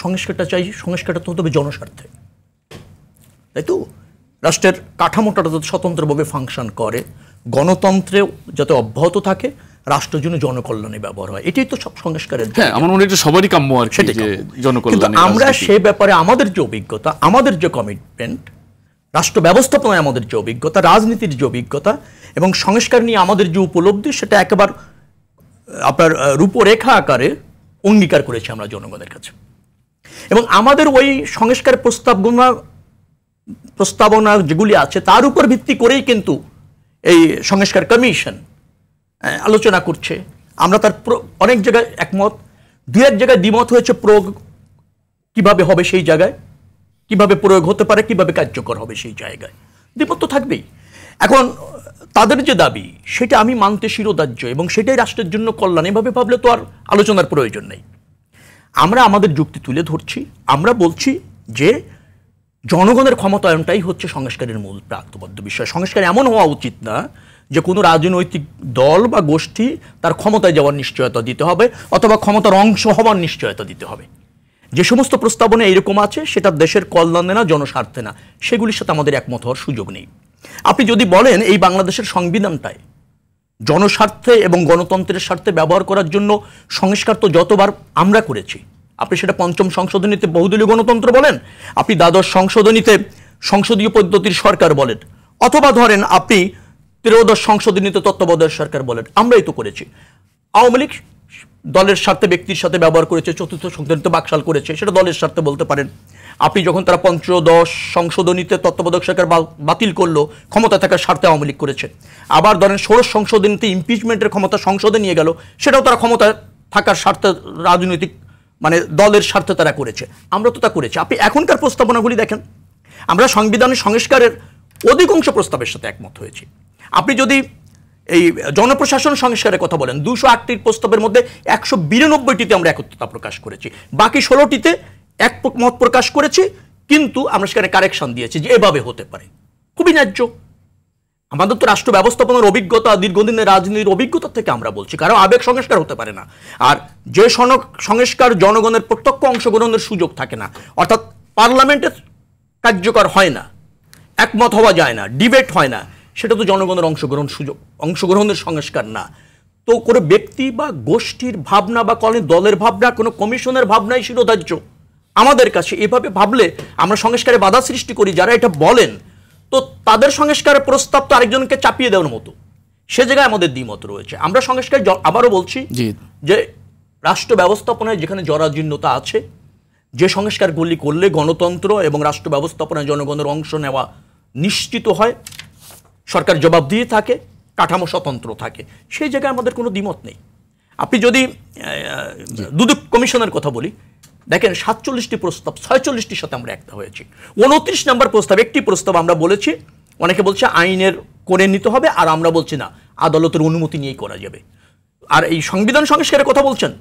সংস্কারটা চাই, সংস্কারটা তো হতে হবে জনস্বার্থে, তাই তো? রাষ্ট্রের কাঠামোটা যাতে স্বতন্ত্রভাবে ফাংশন করে, গণতন্ত্রে যাতে অব্যাহত থাকে, রাষ্ট্রের জন্য জনকল্যাণে ব্যবহার হয়, এটাই তো সব সংস্কারের। হ্যাঁ, আমার মনে হয় এটা সবারই কাম্য আর কি, যে জনকল্যাণে। আমরা সে ব্যাপারে আমাদের যে অভিজ্ঞতা, আমাদের যে কমিটমেন্ট, রাষ্ট্র ব্যবস্থাপনায় আমাদের যে অভিজ্ঞতা, রাজনীতির যে অভিজ্ঞতা এবং সংস্কার নিয়ে আমাদের যে উপলব্ধি, সেটা একেবারে আপনার রূপরেখা আকারে অঙ্গীকার করেছি আমরা জনগণের কাছে। এবং আমাদের ওই সংস্কার প্রস্তাবনা যেগুলি আছে তার উপর ভিত্তি করেই কিন্তু এই সংস্কার কমিশন আলোচনা করছে। আমরা তার অনেক জায়গায় একমত, দু এক জায়গায় দ্বিমত হয়েছে। প্রয়োগ কিভাবে হবে সেই জায়গায়, কিভাবে প্রয়োগ হতে পারে, কিভাবে কার্যকর হবে সেই জায়গায় দ্বিমত তো থাকবেই। এখন তাদের যে দাবি, সেটা আমি মানতে শিরোধার্য এবং সেটাই রাষ্ট্রের জন্য কল্যাণ, এভাবে ভাবলে তো আর আলোচনার প্রয়োজন নেই। আমরা আমাদের যুক্তি তুলে ধরছি, আমরা বলছি যে জনগণের ক্ষমতায়নটাই হচ্ছে সংস্কারের মূল প্রাপ্তবদ্ধ বিষয়। সংস্কার এমন হওয়া উচিত না যে কোনো রাজনৈতিক দল বা গোষ্ঠী তার ক্ষমতায় যাওয়ার নিশ্চয়তা দিতে হবে অথবা ক্ষমতার অংশ হওয়ার নিশ্চয়তা দিতে হবে। যে সমস্ত প্রস্তাবনা এরকম আছে, সেটা দেশের কল্যাণে না, জনস্বার্থে না, সেগুলির সাথে আমাদের একমত হওয়ার সুযোগ নেই। আপনি যদি বলেন এই বাংলাদেশের সংবিধানটায় জনস্বার্থে এবং গণতন্ত্রের স্বার্থে ব্যবহার করার জন্য সংস্কার তো যতবার আমরা করেছি, আপনি সেটা পঞ্চম সংশোধনীতে বহুদলীয় গণতন্ত্র বলেন, আপনি দ্বাদশ সংশোধনীতে সংসদীয় পদ্ধতির সরকার বলেন, অথবা ধরেন আপনি ত্রয়োদশ সংশোধনীতে তত্ত্বাবধায়ক সরকার বলেন, আমরাই তো করেছি। আওয়ামী লীগ দলের স্বার্থে ব্যক্তির সাথে ব্যবহার করেছে, চতুর্থ সংশোধনীতে বাকশাল করেছে, সেটা দলের স্বার্থে বলতে পারেন। আপনি যখন তারা পঞ্চদশ সংশোধনীতে তত্ত্বাবধায়ক সরকার বাতিল করলো, ক্ষমতা থাকার স্বার্থে আওয়ামী লীগ করেছে। আবার ধরেন ষোড়শ সংশোধনীতে ইমপিচমেন্টের ক্ষমতা সংসদে নিয়ে গেল, সেটাও তারা ক্ষমতা থাকার স্বার্থে, রাজনৈতিক মানে দলের স্বার্থে তারা করেছে। আমরা তো তা করেছি। আপনি এখনকার প্রস্তাবনাগুলি দেখেন, আমরা সংবিধানের সংস্কারের অধিকাংশ প্রস্তাবের সাথে একমত হয়েছি। আপনি যদি এই জনপ্রশাসন সংস্কারের কথা বলেন, 208টির প্রস্তাবের মধ্যে 192টিতে আমরা একত্রতা প্রকাশ করেছি, বাকি 16টিতে একমত প্রকাশ করেছি, কিন্তু আমরা সেখানে কারেকশন দিয়েছি যে এভাবে হতে পারে। খুবই ন্যায্য। আমাদের তো রাষ্ট্র ব্যবস্থাপনার অভিজ্ঞতা, দীর্ঘদিনের রাজনীতির অভিজ্ঞতা থেকে আমরা বলছি, কারণ আবেগ সংস্কার হতে পারে না। আর যে সংস্কার জনগণের প্রত্যক্ষ অংশগ্রহণের সুযোগ থাকে না, অর্থাৎ পার্লামেন্টের কার্যকর হয় না, একমত হওয়া যায় না, ডিবেট হয় না, সেটা তো জনগণের অংশগ্রহণের সংস্কার না। তো কোনো ব্যক্তি বা গোষ্ঠীর ভাবনা বা দলের ভাবনা, কোনো কমিশনের ভাবনাই শিরোধার্য আমাদের কাছে। এভাবে ভাবলে আমরা সংস্কারে বাধা সৃষ্টি করি। যারা এটা বলেন তো তাদের সংস্কারের প্রস্তাব তো আরেকজনকে চাপিয়ে দেওয়ার মতো, সে জায়গায় আমাদের দ্বিমত রয়েছে। আমরা সংস্কার আবারও বলছি যে রাষ্ট্র ব্যবস্থাপনায় যেখানে জরাজীর্ণতা আছে, যে সংস্কারগুলি করলে গণতন্ত্র এবং রাষ্ট্র ব্যবস্থাপনায় জনগণের অংশ নেওয়া নিশ্চিত হয়, সরকার জবাবদিহি থাকে, কাঠামো স্বতন্ত্র থাকে, সেই জায়গায় আমাদের কোনো দ্বিমত নেই। আপনি যদি দুদক কমিশনের কথা বলি, দেখেন 47টি প্রস্তাব 46টির সাথে আমরা একটা হয়েছি। 29 নম্বর প্রস্তাব, একটি প্রস্তাব আমরা বলেছি, অনেকে বলছে আইনের করে নিতে হবে, আর আমরা বলছি না, আদালতের অনুমতি নিয়েই করা যাবে। আর এই সংবিধান সংস্কারের কথা বলছেন,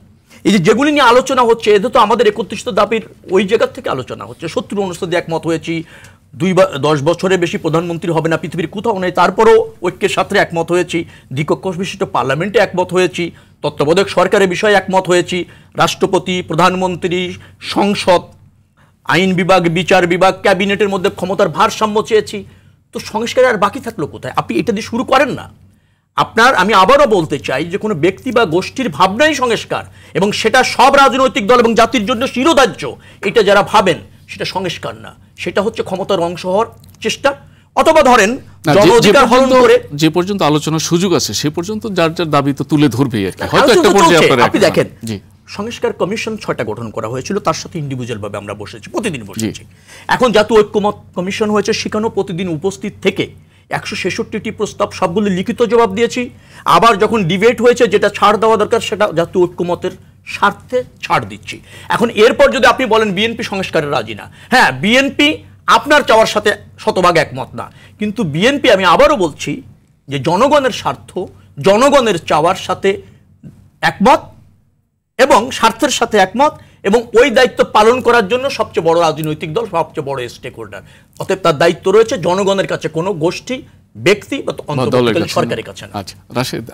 এই যেগুলি নিয়ে আলোচনা হচ্ছে, এতে তো আমাদের 31 দাবির ওই জায়গা থেকে আলোচনা হচ্ছে। 70 অনুচ্ছেদে একমত হয়েছি, 10 বছরের বেশি প্রধানমন্ত্রী হবে না, পৃথিবীর কোথাও নেই, তারপরও ঐক্যের সাথে একমত হয়েছি। দ্বিকক্ষ বিশিষ্ট পার্লামেন্টে একমত হয়েছি, তত্ত্বাবধায়ক সরকারের বিষয়ে একমত হয়েছি, রাষ্ট্রপতি, প্রধানমন্ত্রী, সংসদ, আইন বিভাগ, বিচার বিভাগ, ক্যাবিনেটের মধ্যে ক্ষমতার ভারসাম্য চেয়েছি। তো সংস্কার আর বাকি থাকলো কোথায়? আপনি এটা দিয়ে শুরু করেন না। আমি আবারও বলতে চাই যে কোনো ব্যক্তি বা গোষ্ঠীর ভাবনাই সংস্কার, এবং সেটা সব রাজনৈতিক দল এবং জাতির জন্য শিরোধার্য, এটা যারা ভাবেন সেটা সংস্কার না, সেটা হচ্ছে ক্ষমতার অংশ হওয়ার চেষ্টা। অথবা ধরেন জনঅধিকার হরণ করে যে পর্যন্ত আলোচনার সুযোগ আছে সে পর্যন্ত যার যার দাবি তো তুলে ধরবে আর কি। হয়তো একটা পর্যায়ে আপনারা আপনি দেখেন সংস্কার কমিশন 6টা গঠন করা হয়েছিল, তার সাথে ইন্ডিভিজুয়াল ভাবে আমরা বসেছি, প্রতিদিন বসেছি। এখন জাতীয় ঐক্যমত কমিশন হয়েছে, সেখানেও প্রতিদিন উপস্থিত থেকে 166টি প্রস্তাব সবগুলো লিখিত জবাব দিয়েছি। আবার যখন ডিবেট হয়েছে, যেটা ছাড় দেওয়া দরকার সেটা জাতীয় ঐক্যমতের স্বার্থে ছাড় দিচ্ছি। এখন এরপর যদি আপনি বলেন বিএনপি সংস্কারে রাজি না, হ্যাঁ, বিএনপি আপনার চাওয়ার সাথে শতভাগ একমত না, কিন্তু বিএনপি, আমি আবারও বলছি যে জনগণের স্বার্থ, জনগণের চাওয়ার সাথে একমত এবং স্বার্থের সাথে একমত, এবং ওই দায়িত্ব পালন করার জন্য সবচেয়ে বড় রাজনৈতিক দল, সবচেয়ে বড় স্টেক হোল্ডার। অতএব তার দায়িত্ব রয়েছে জনগণের কাছে, কোনো গোষ্ঠী, ব্যক্তি বা সরকারের কাছে না। আচ্ছা রাশেদ,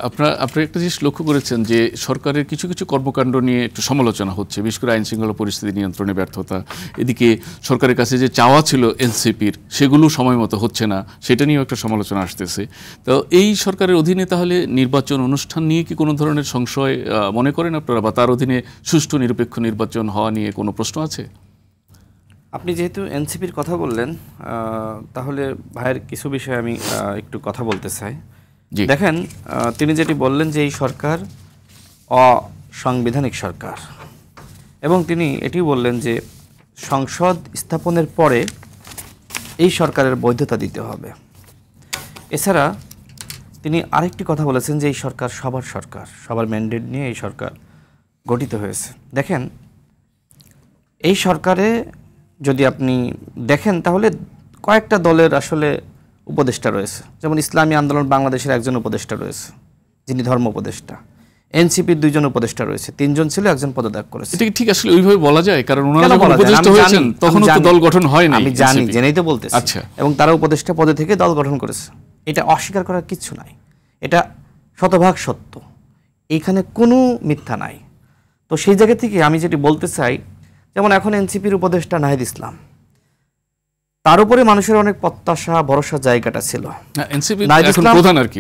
আপনি একটা জিনিস লক্ষ্য করেছেন যে সরকারের কিছু কিছু কর্মকাণ্ড নিয়ে একটু সমালোচনা হচ্ছে, বিশেষ করে আইন শৃঙ্খলা পরিস্থিতি নিয়ন্ত্রণে ব্যর্থতা। এদিকে সরকারের কাছে যে চাওয়া ছিল এনসিপির, সেগুলো সময় মতো হচ্ছে না, সেটা নিয়েও একটা সমালোচনা আসতেছে। তো এই সরকারের অধীনে তাহলে নির্বাচন অনুষ্ঠান নিয়ে কি কোনো ধরনের সংশয় মনে করেন আপনারা, বা তার অধীনে সুষ্ঠু নিরপেক্ষ নির্বাচন হওয়া নিয়ে কোনো প্রশ্ন আছে? আপনি যেহেতু এনসিপির কথা বললেন, তাহলে ভাইয়ের কিছু বিষয়ে আমি একটু কথা বলতে চাই। দেখেন, তিনি যেটি বললেন যে এই সরকার অসাংবিধানিক সরকার, এবং তিনি এটি বললেন যে সংসদ স্থাপনের পরে এই সরকারের বৈধতা দিতে হবে। এছাড়া তিনি আরেকটি কথা বলেছেন যে এই সরকার সবার সরকার, সবার ম্যান্ডেট নিয়ে এই সরকার গঠিত হয়েছে। দেখেন, এই সরকারে যদি আপনি দেখেন তাহলে কয়েকটা দলের আসলে উপদেষ্টা রয়েছে। যেমন ইসলামী আন্দোলন বাংলাদেশের একজন উপদেষ্টা রয়েছে, যিনি ধর্ম উপদেষ্টা। এনসিপির 2 জন উপদেষ্টা রয়েছে, 3 জন ছিল, 1 জন পদত্যাগ করেছে। এটা কি ঠিক আসলে ওইভাবে বলা যায়? কারণ ওনারা যখন উপদেষ্টা হয়েছেন তখন তো দল গঠন হয় না। আমি জানি, জেনেই তো বলতেছি। আচ্ছা, এবং তারা উপদেষ্টা পদে থেকে দল গঠন করেছে, এটা অস্বীকার করার কিছু নাই, এটা শতভাগ সত্য, এইখানে কোনো মিথ্যা নাই। তো সেই জায়গা থেকে আমি যেটি বলতে চাই, যেমন এখন এনসিপির উপদেষ্টা নাহিদ ইসলাম, তার উপরে মানুষের অনেক প্রত্যাশা, ভরসা জায়গাটা ছিল। এনসিপির এখন প্রধান আর কি,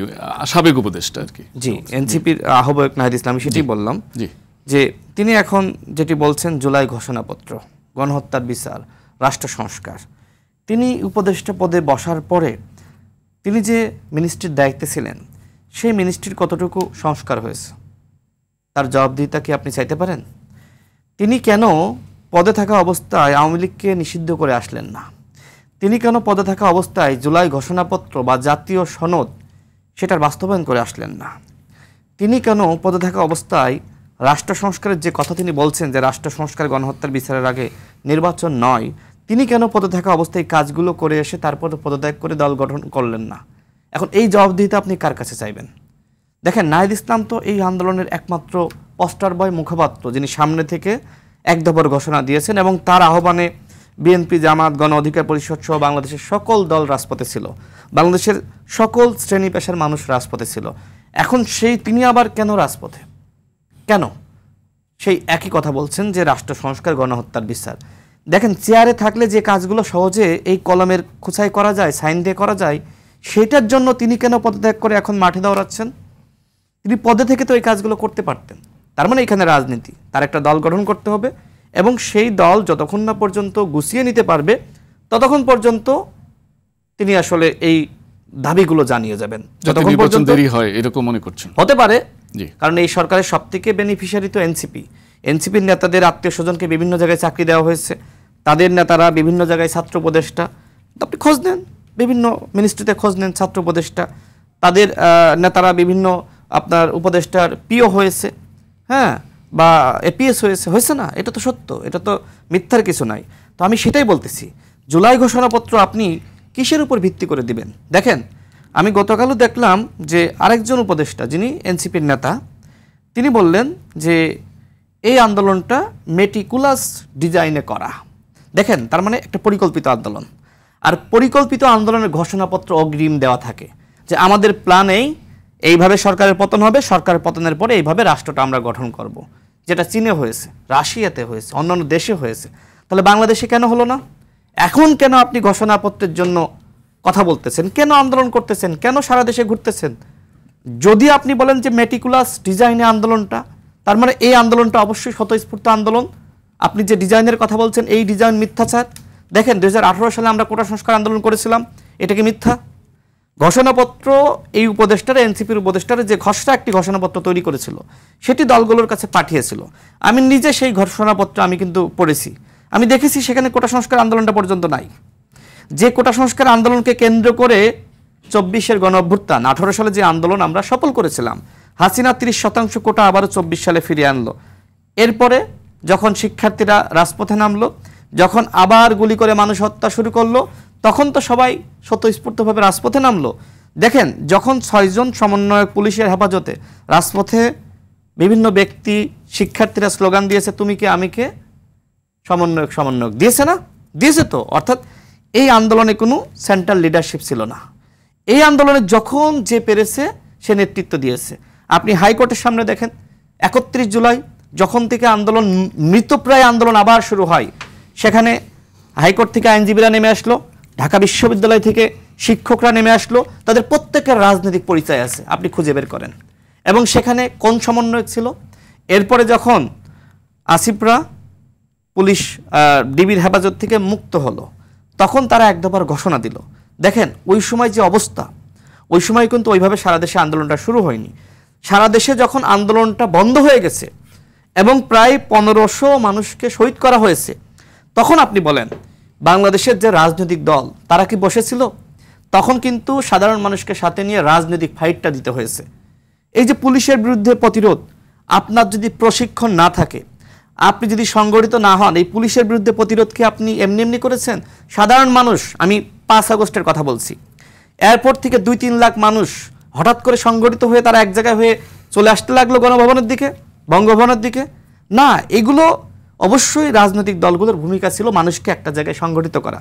সাবেক উপদেষ্টা আর কি। জি, এনসিপির আহ্বায়ক নাহিদ ইসলাম, সেটাই বললাম যে তিনি এখন যেটি বলছেন জুলাই ঘোষণাপত্র, গণহত্যার বিচার, রাষ্ট্র সংস্কার। তিনি উপদেষ্টা পদে বসার পরে তিনি যে মিনিস্ট্রির দায়িত্বে ছিলেন, সেই মিনিস্ট্রির কতটুকু সংস্কার হয়েছে তার জবাবদিহিতা কি আপনি চাইতে পারেন? তিনি কেন পদে থাকা অবস্থায় আওয়ামী লীগকে নিষিদ্ধ করে আসলেন না? তিনি কেন পদে থাকা অবস্থায় জুলাই ঘোষণাপত্র বা জাতীয় সনদ সেটার বাস্তবায়ন করে আসলেন না? তিনি কেন পদে থাকা অবস্থায় রাষ্ট্র সংস্কারের যে কথা তিনি বলছেন যে রাষ্ট্র সংস্কার গণহত্যার বিচারের আগে নির্বাচন নয়, তিনি কেন পদে থাকা অবস্থায় কাজগুলো করে এসে তারপর পদত্যাগ করে দল গঠন করলেন না? এখন এই জবাবদিহিতা আপনি কার কাছে চাইবেন? দেখেন, নাহিদ ইসলাম তো এই আন্দোলনের একমাত্র পোস্টার বয়, মুখপাত্র, যিনি সামনে থেকে এক দফার ঘোষণা দিয়েছেন, এবং তার আহ্বানে বিএনপি, জামাত, গণ অধিকার পরিষদ সহ বাংলাদেশের সকল দল রাজপথে ছিল, বাংলাদেশের সকল শ্রেণী পেশার মানুষ রাজপথে ছিল। এখন তিনি আবার কেন রাজপথে? কেন সেই একই কথা বলছেন যে রাষ্ট্র সংস্কার, গণহত্যার বিচার? দেখেন চেয়ারে থাকলে যে কাজগুলো সহজে এই কলমের খোঁচাই করা যায়, সাইন দিয়ে করা যায়, সেটার জন্য তিনি কেন পদত্যাগ করে এখন মাঠে দৌড়াচ্ছেন? তিনি পদে থেকে তো এই কাজগুলো করতে পারতেন। তার মানে এখানে রাজনীতি, তার একটা দল গঠন করতে হবে এবং সেই দল যতক্ষণ না পর্যন্ত গুছিয়ে নিতে পারবে ততক্ষণ পর্যন্ত তিনি আসলে এই দাবিগুলো জানিয়ে যাবেন। যতক্ষণ পর্যন্ত দেরি হয় এরকম মনে করছেন? হতে পারে, কারণ এই সরকারের সবথেকে বেনিফিশিয়ারি তো এনসিপি। এনসিপির নেতাদের আত্মীয় স্বজনকে বিভিন্ন জায়গায় চাকরি দেওয়া হয়েছে, তাদের নেতারা বিভিন্ন জায়গায় ছাত্র উপদেষ্টা। আপনি খোঁজ নেন, বিভিন্ন মিনিস্ট্রিতে খোঁজ নেন ছাত্র উপদেষ্টা, তাদের নেতারা বিভিন্ন আপনার উপদেষ্টার পিও হয়েছে, হ্যাঁ, বা এপিএস হয়েছে না? এটা তো সত্য, এটা তো মিথ্যার কিছু নাই। তো আমি সেটাই বলতেছি, জুলাই ঘোষণাপত্র আপনি কিসের উপর ভিত্তি করে দিবেন? দেখেন, আমি গতকালও দেখলাম যে আরেকজন উপদেষ্টা যিনি এনসিপির নেতা, তিনি বললেন যে এই আন্দোলনটা মেটিকুলাস ডিজাইনে করা। দেখেন, তার মানে একটা পরিকল্পিত আন্দোলন। আর পরিকল্পিত আন্দোলনের ঘোষণাপত্র অগ্রিম দেওয়া থাকে যে আমাদের প্ল্যানেই এইভাবে সরকারের পতন হবে, সরকারের পতনের পরে এইভাবে রাষ্ট্রটা আমরা গঠন করব, যেটা চীনে হয়েছে, রাশিয়াতে হয়েছে, অন্যান্য দেশে হয়েছে। তাহলে বাংলাদেশে কেন হলো না? এখন কেন আপনি ঘোষণাপত্রের জন্য কথা বলতেছেন? কেন আন্দোলন করতেছেন? কেন সারা দেশে ঘুরতেছেন? যদি আপনি বলেন যে মেটিকুলাস ডিজাইনে আন্দোলনটা, তার মানে এই আন্দোলনটা অবশ্যই স্বতঃস্ফূর্ত আন্দোলন। আপনি যে ডিজাইনের কথা বলছেন, এই ডিজাইন মিথ্যাচার। দেখেন, 2018 সালে আমরা কোটা সংস্কার আন্দোলন করেছিলাম, এটা কি মিথ্যা? ঘোষণাপত্র এই উপদেষ্টারা, এনসিপির উপদেষ্টারা যে খসড়া একটি ঘোষণাপত্র তৈরি করেছিল, সেটি দলগুলোর কাছে পাঠিয়েছিল। আমি নিজে সেই ঘোষণাপত্র আমি কিন্তু পড়েছি, আমি দেখেছি সেখানে কোটা সংস্কার আন্দোলনটা পর্যন্ত নাই। যে কোটা সংস্কার আন্দোলনকে কেন্দ্র করে 24-এর গণ অভ্যুত্থান, 18 সালে যে আন্দোলন আমরা সফল করেছিলাম, হাসিনা 30% কোটা আবারও 24 সালে ফিরিয়ে আনলো। এরপরে যখন শিক্ষার্থীরা রাজপথে নামলো, যখন আবার গুলি করে মানুষ হত্যা শুরু করলো, তখন তো সবাই স্বতঃস্ফূর্তভাবে রাজপথে নামলো। দেখেন, যখন 6 জন সমন্বয়ক পুলিশের হেফাজতে রাজপথে বিভিন্ন ব্যক্তি, শিক্ষার্থীরা স্লোগান দিয়েছে, তুমি কে আমি কে, সমন্বয়ক সমন্বয়ক, দিয়েছে না? দিয়েছে তো। অর্থাৎ এই আন্দোলনে কোনো সেন্ট্রাল লিডারশিপ ছিল না। এই আন্দোলনে যখন যে পেরেছে সে নেতৃত্ব দিয়েছে। আপনি হাইকোর্টের সামনে দেখেন, 31 জুলাই যখন থেকে আন্দোলন, মৃতপ্রায় আন্দোলন আবার শুরু হয়, সেখানে হাইকোর্ট থেকে আইনজীবীরা নেমে আসলো, ঢাকা বিশ্ববিদ্যালয় থেকে শিক্ষকরা নেমে আসলো, তাদের প্রত্যেকের রাজনৈতিক পরিচয় আছে, আপনি খুঁজে বের করেন। এবং সেখানে কোন সমন্বয়ক ছিল? এরপরে যখন আসিফরা পুলিশ ডিবির হেফাজত থেকে মুক্ত হলো, তখন তারা এক দফার ঘোষণা দিল। দেখেন, ওই সময় যে অবস্থা, ওই সময় কিন্তু ওইভাবে সারা দেশে আন্দোলনটা শুরু হয়নি। সারা দেশে যখন আন্দোলনটা বন্ধ হয়ে গেছে এবং প্রায় 1500 মানুষকে শহীদ করা হয়েছে, তখন আপনি বলেন বাংলাদেশের যে রাজনৈতিক দল তারা কি বসেছিল? তখন কিন্তু সাধারণ মানুষকে সাথে নিয়ে রাজনৈতিক ফাইটটা দিতে হয়েছে। এই যে পুলিশের বিরুদ্ধে প্রতিরোধ, আপনার যদি প্রশিক্ষণ না থাকে, আপনি যদি সংগঠিত না হন, এই পুলিশের বিরুদ্ধে প্রতিরোধকে আপনি এমনি এমনি করেছেন? সাধারণ মানুষ, আমি 5 আগস্টের কথা বলছি, এয়ারপোর্ট থেকে 2-3 লাখ মানুষ হঠাৎ করে সংগঠিত হয়ে তারা এক জায়গায় হয়ে চলে আসতে লাগলো গণভবনের দিকে, বঙ্গভবনের দিকে। না, এগুলো অবশ্যই রাজনৈতিক দলগুলোর ভূমিকা ছিল মানুষকে একটা জায়গায় সংগঠিত করা।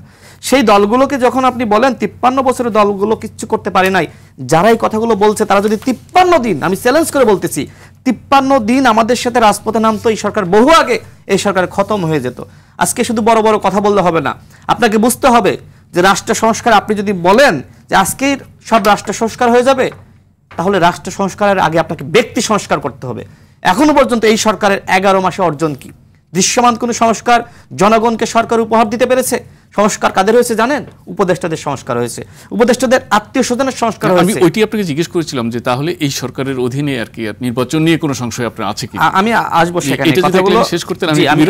সেই দলগুলোকে যখন আপনি বলেন 53 বছরের দলগুলো কিচ্ছু করতে পারে নাই, যারা এই কথাগুলো বলছে তারা যদি 53 দিন, আমি চ্যালেঞ্জ করে বলতেছি, 53 দিন আমাদের সাথে রাজপথে নামতো, এই সরকার বহু আগে এই সরকার খতম হয়ে যেত। আজকে শুধু বড় বড় কথা বললে হবে না, আপনাকে বুঝতে হবে যে রাষ্ট্র সংস্কার, আপনি যদি বলেন যে আজকেই সব রাষ্ট্র সংস্কার হয়ে যাবে, তাহলে রাষ্ট্র সংস্কারের আগে আপনাকে ব্যক্তি সংস্কার করতে হবে। এখনো পর্যন্ত এই সরকারের 11 মাসে অর্জন কি? দৃশ্যমান কোনো সংস্কার জনগণকে সরকার উপহার দিতে পেরেছে? সংস্কার কাদের হয়েছে জানেন? উপদেষ্টাদের সংস্কার হয়েছে, উপদেষ্টাদের আত্মীয় স্বজনের সংস্কার হয়েছে। আমি ওইটি আপনাকে জিজ্ঞেস করেছিলাম যে তাহলে এই সরকারের অধীনে আর কি নির্বাচন নিয়ে কোনো সংশয় আপনার আছে কি? আমি আসবো সেখানে, কথাগুলো শেষ করতে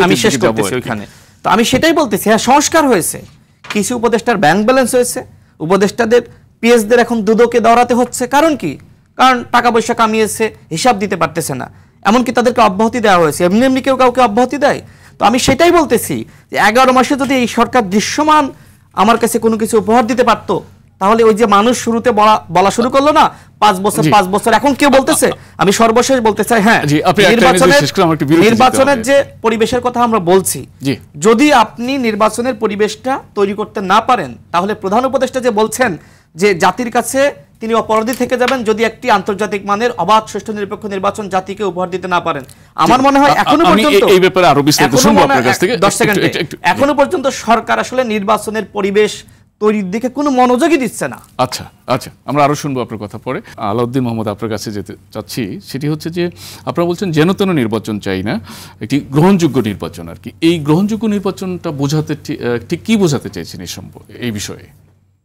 আমি শেষ করতেছি ওইখানে। তো আমি সেটাই বলতেছি, হ্যাঁ সংস্কার হয়েছে, কিছু উপদেষ্টার ব্যাংক ব্যালেন্স হয়েছে, উপদেষ্টাদের পিএসদের এখন দুদকে দৌড়াতে হচ্ছে। কারণ কি? কারণ টাকা পয়সা কামিয়েছে, হিসাব দিতে পারতেছে না, এমনকি তাদেরকে অব্যাহতি দেওয়া হয়েছে। এমনি এমনি কেউ কাউকে অব্যাহতি দেয়? তো আমি সেটাই বলতেছি যে 11 মাসে যদি এই সরকার দৃশ্যমান আমার কাছে কোনো কিছু উপহার দিতে পারতো, তাহলে ওই যে মানুষ শুরুতে বলা শুরু করলো না 5 বছর 5 বছর, এখন কেউ বলতেছে, আমি সর্বশেষ বলতে চাই, হ্যাঁ নির্বাচনের যে পরিবেশের কথা আমরা বলছি, যদি আপনি নির্বাচনের পরিবেশটা তৈরি করতে না পারেন, তাহলে প্রধান উপদেষ্টা যে বলছেন যে জাতির কাছে তিনি অপরাধী থেকে যাবেন যদি একটি আন্তর্জাতিক মানের অবাধ সুষ্ঠু নিরপেক্ষ নির্বাচন জাতিকে উপহার দিতে না পারেন। আমার মনে হয় এখনো পর্যন্ত এই ব্যাপারে আরো বিস্তারিত শুনবো আপনার কাছ থেকে। 10 সেকেন্ড। এখনো পর্যন্ত সরকার আসলে নির্বাচনের পরিবেশ তৈরির দিকে কোনো মনোযোগই দিচ্ছে না। আচ্ছা আচ্ছা, আমরা আরো শুনবো আপনার কথা পরে। আলাউদ্দিন মোহাম্মদ, আপনার কাছে যেতে চাচ্ছি, সেটি হচ্ছে যে আপনারা বলছেন যেন তেন নির্বাচন চাই না, একটি গ্রহণযোগ্য নির্বাচন আর কি। এই গ্রহণযোগ্য নির্বাচনটা বোঝাতে ঠিক কি বোঝাতে চাইছেন এই বিষয়ে?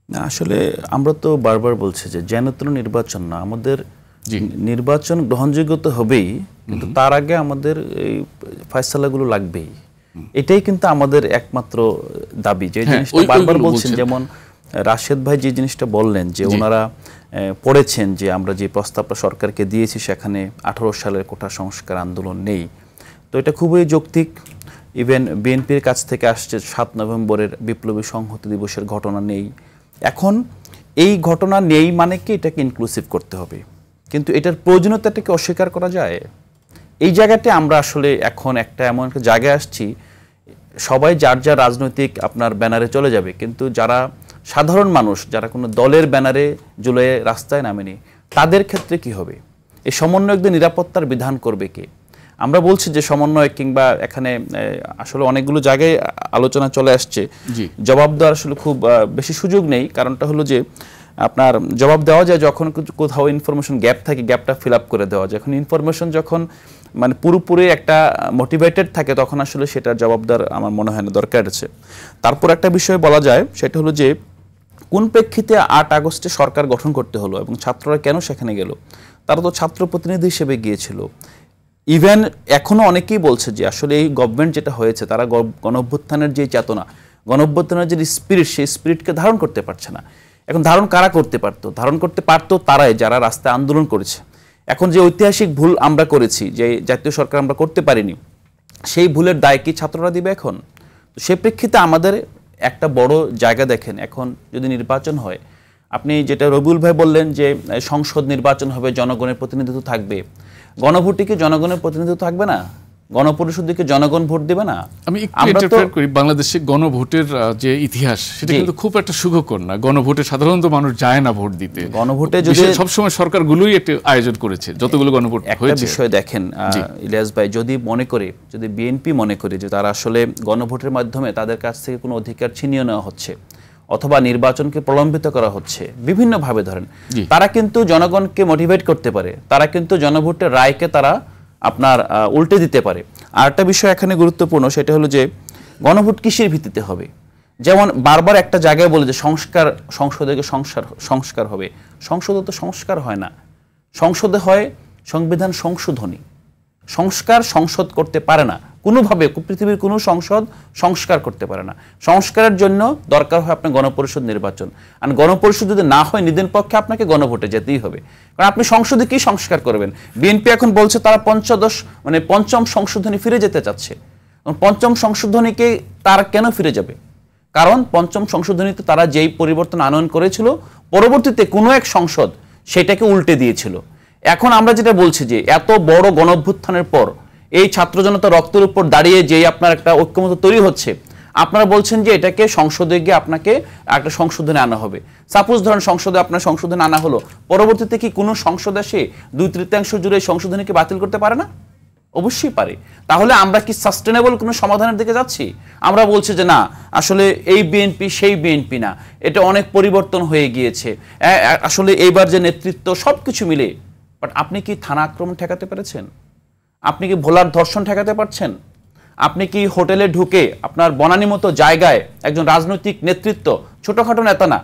না, আসলে আমরা তো বারবার বলছি যে যেন তেন নির্বাচন না, আমাদের নির্বাচন গ্রহণযোগ্য তো হবেই, কিন্তু তার আগে আমাদের এই ফয়সালাগুলো লাগবেই। এটাই কিন্তু আমাদের একমাত্র দাবি, যে জিনিসটা বারবার বলছেন। যেমন রাশেদ ভাই যে জিনিসটা বললেন যে ওনারা পড়েছেন যে আমরা যে প্রস্তাবটা সরকারকে দিয়েছি সেখানে 18 সালের কোটা সংস্কার আন্দোলন নেই, তো এটা খুবই যৌক্তিক। ইভেন বিএনপির কাছ থেকে আসছে 7 নভেম্বরের বিপ্লবী সংহতি দিবসের ঘটনা নেই। এখন এই ঘটনা নেই মানে কি এটাকে ইনক্লুসিভ করতে হবে, কিন্তু এটার প্রয়োজনীয়তাটাকে অস্বীকার করা যায়? এই জায়গাতে আমরা আসলে এখন এমন একটা জায়গায় আসছি, সবাই যার যার রাজনৈতিক আপনার ব্যানারে চলে যাবে, কিন্তু যারা সাধারণ মানুষ, যারা কোনো দলের ব্যানারে ঝুলে রাস্তায় নামেনি, তাদের ক্ষেত্রে কি হবে? এই সমন্বয়কদের নিরাপত্তার বিধান করবে কে? আমরা বলছি যে সমন্বয় কিংবা এখানে আসলে অনেকগুলো জায়গায় আলোচনা চলে আসছে, জবাব দেওয়ার আসলে খুব বেশি সুযোগ নেই। কারণটা হলো যে আপনার জবাব দেওয়া যায় যখন কোথাও ইনফরমেশন গ্যাপ থাকে, গ্যাপটা ফিল আপ করে দেওয়া যায়। এখন ইনফরমেশন যখন মানে পুরোপুরি একটা মোটিভেটেড থাকে, তখন আসলে সেটা জবাব দেওয়ার আমার মনে হয় না দরকার আছে। তারপর একটা বিষয় বলা যায়, সেটা হলো যে কোন প্রেক্ষিতে 8 আগস্টে সরকার গঠন করতে হলো এবং ছাত্ররা কেন সেখানে গেল? তারা তো ছাত্র প্রতিনিধি হিসেবে গিয়েছিল। ইভেন এখনো অনেকেই বলছে যে আসলে এই গভর্নমেন্ট যেটা হয়েছে, তারা গণঅভ্যুত্থানের যে চেতনা, গণঅভ্যুত্থানের যে স্পিরিট, সেই স্পিরিটকে ধারণ করতে পারছে না। এখন ধারণ কারা করতে পারতো? ধারণ করতে পারতো তারাই যারা রাস্তায় আন্দোলন করেছে। এখন যে ঐতিহাসিক ভুল আমরা করেছি, যে জাতীয় সরকার আমরা করতে পারিনি, সেই ভুলের দায় কি ছাত্ররা দিবে এখন? তো সে প্রেক্ষিতে আমাদের একটা বড় জায়গা দেখেন, এখন যদি নির্বাচন হয়, আপনি যেটা রবিউল ভাই বললেন যে সংসদ নির্বাচন হবে, জনগণের প্রতিনিধিত্ব থাকবে, গণভোটে কি জনগণের প্রতিনিধিত্ব থাকবে না? গণপরিষদে কি জনগণ ভোট দেবে না? আমি একটু ইন্টারফেয়ার করি, বাংলাদেশে গণভোটের যে ইতিহাস, সেটা কিন্তু খুব একটা সুখকর না। গণভোটে সাধারণত মানুষ যায় না ভোট দিতে। গণভোটে যদি সবসময় সরকারগুলোই একটা আয়োজন করেছে, যতগুলো গণভোট হয়েছে। একটা বিষয় দেখেন ইলিয়াস ভাই, যদি বিএনপি মনে করে যে তারা আসলে গণভোটের মাধ্যমে তাদের কাছ থেকে কোনো অধিকার ছিনিয়ে নেওয়া হচ্ছে অথবা নির্বাচনকে প্রলম্বিত করা হচ্ছে বিভিন্নভাবে, ধরেন তারা কিন্তু জনগণকে মোটিভেট করতে পারে, তারা কিন্তু জনভোটের রায়কে তারা আপনার উল্টে দিতে পারে। আর একটা বিষয় এখানে গুরুত্বপূর্ণ, সেটা হলো যে গণভোট কিসের ভিত্তিতে হবে? যেমন বারবার একটা জায়গায় বলে যে সংসদে সংস্কার হবে। সংসদে তো সংস্কার হয় না, সংসদে হয় সংবিধান সংশোধনী। সংসদ করতে পারে না কোনোভাবে, পৃথিবীর কোনো সংস্কার করতে পারে না। সংস্কারের জন্য দরকার হয় আপনার গণপরিষদ নির্বাচন, আর গণপরিষদ যদি না হয় নিদেন পক্ষে আপনাকে গণভোটে যেতেই হবে, কারণ আপনি সংসদে কি সংস্কার করবেন? বিএনপি এখন বলছে তারা পঞ্চম সংশোধনী ফিরে যেতে চাচ্ছে। পঞ্চম সংশোধনীকে তারা কেন ফিরে যাবে? কারণ পঞ্চম সংশোধনীতে তারা যেই পরিবর্তন আনয়ন করেছিল, পরবর্তীতে কোনো এক সংসদ সেটাকে উল্টে দিয়েছিল। এখন আমরা যেটা বলছি যে এত বড় গণঅভ্যুত্থানের পর এই ছাত্র জনতা রক্তের উপর দাঁড়িয়ে যেই আপনার একটা ঐক্যমত তৈরি হচ্ছে, আপনারা বলছেন যে এটাকে সংসদে গিয়ে আপনাকে একটা সংশোধনে আনা হবে। সাপোজ ধরেন সংসদে আপনার সংশোধনে আনা হলো, পরবর্তীতে কি কোনো সংসদ এসে 2/3 জুড়ে সংশোধনীকে বাতিল করতে পারে না? অবশ্যই পারে। তাহলে আমরা কি সাস্টেনেবল কোনো সমাধানের দিকে যাচ্ছি? আমরা বলছি যে না, আসলে এই বিএনপি সেই বিএনপি না, এটা অনেক পরিবর্তন হয়ে গিয়েছে, আসলে এইবার যে নেতৃত্ব সবকিছু মিলে। বাট আপনি কি থানা আক্রমণ ঠেকাতে পেরেছেন? আপনি কি ভোলার ধর্ষণ ঠেকাতে পারছেন? আপনি কি হোটেলে ঢুকে আপনার বনানী মতো জায়গায় একজন রাজনৈতিক নেতৃত্ব, ছোটখাটো নেতা না,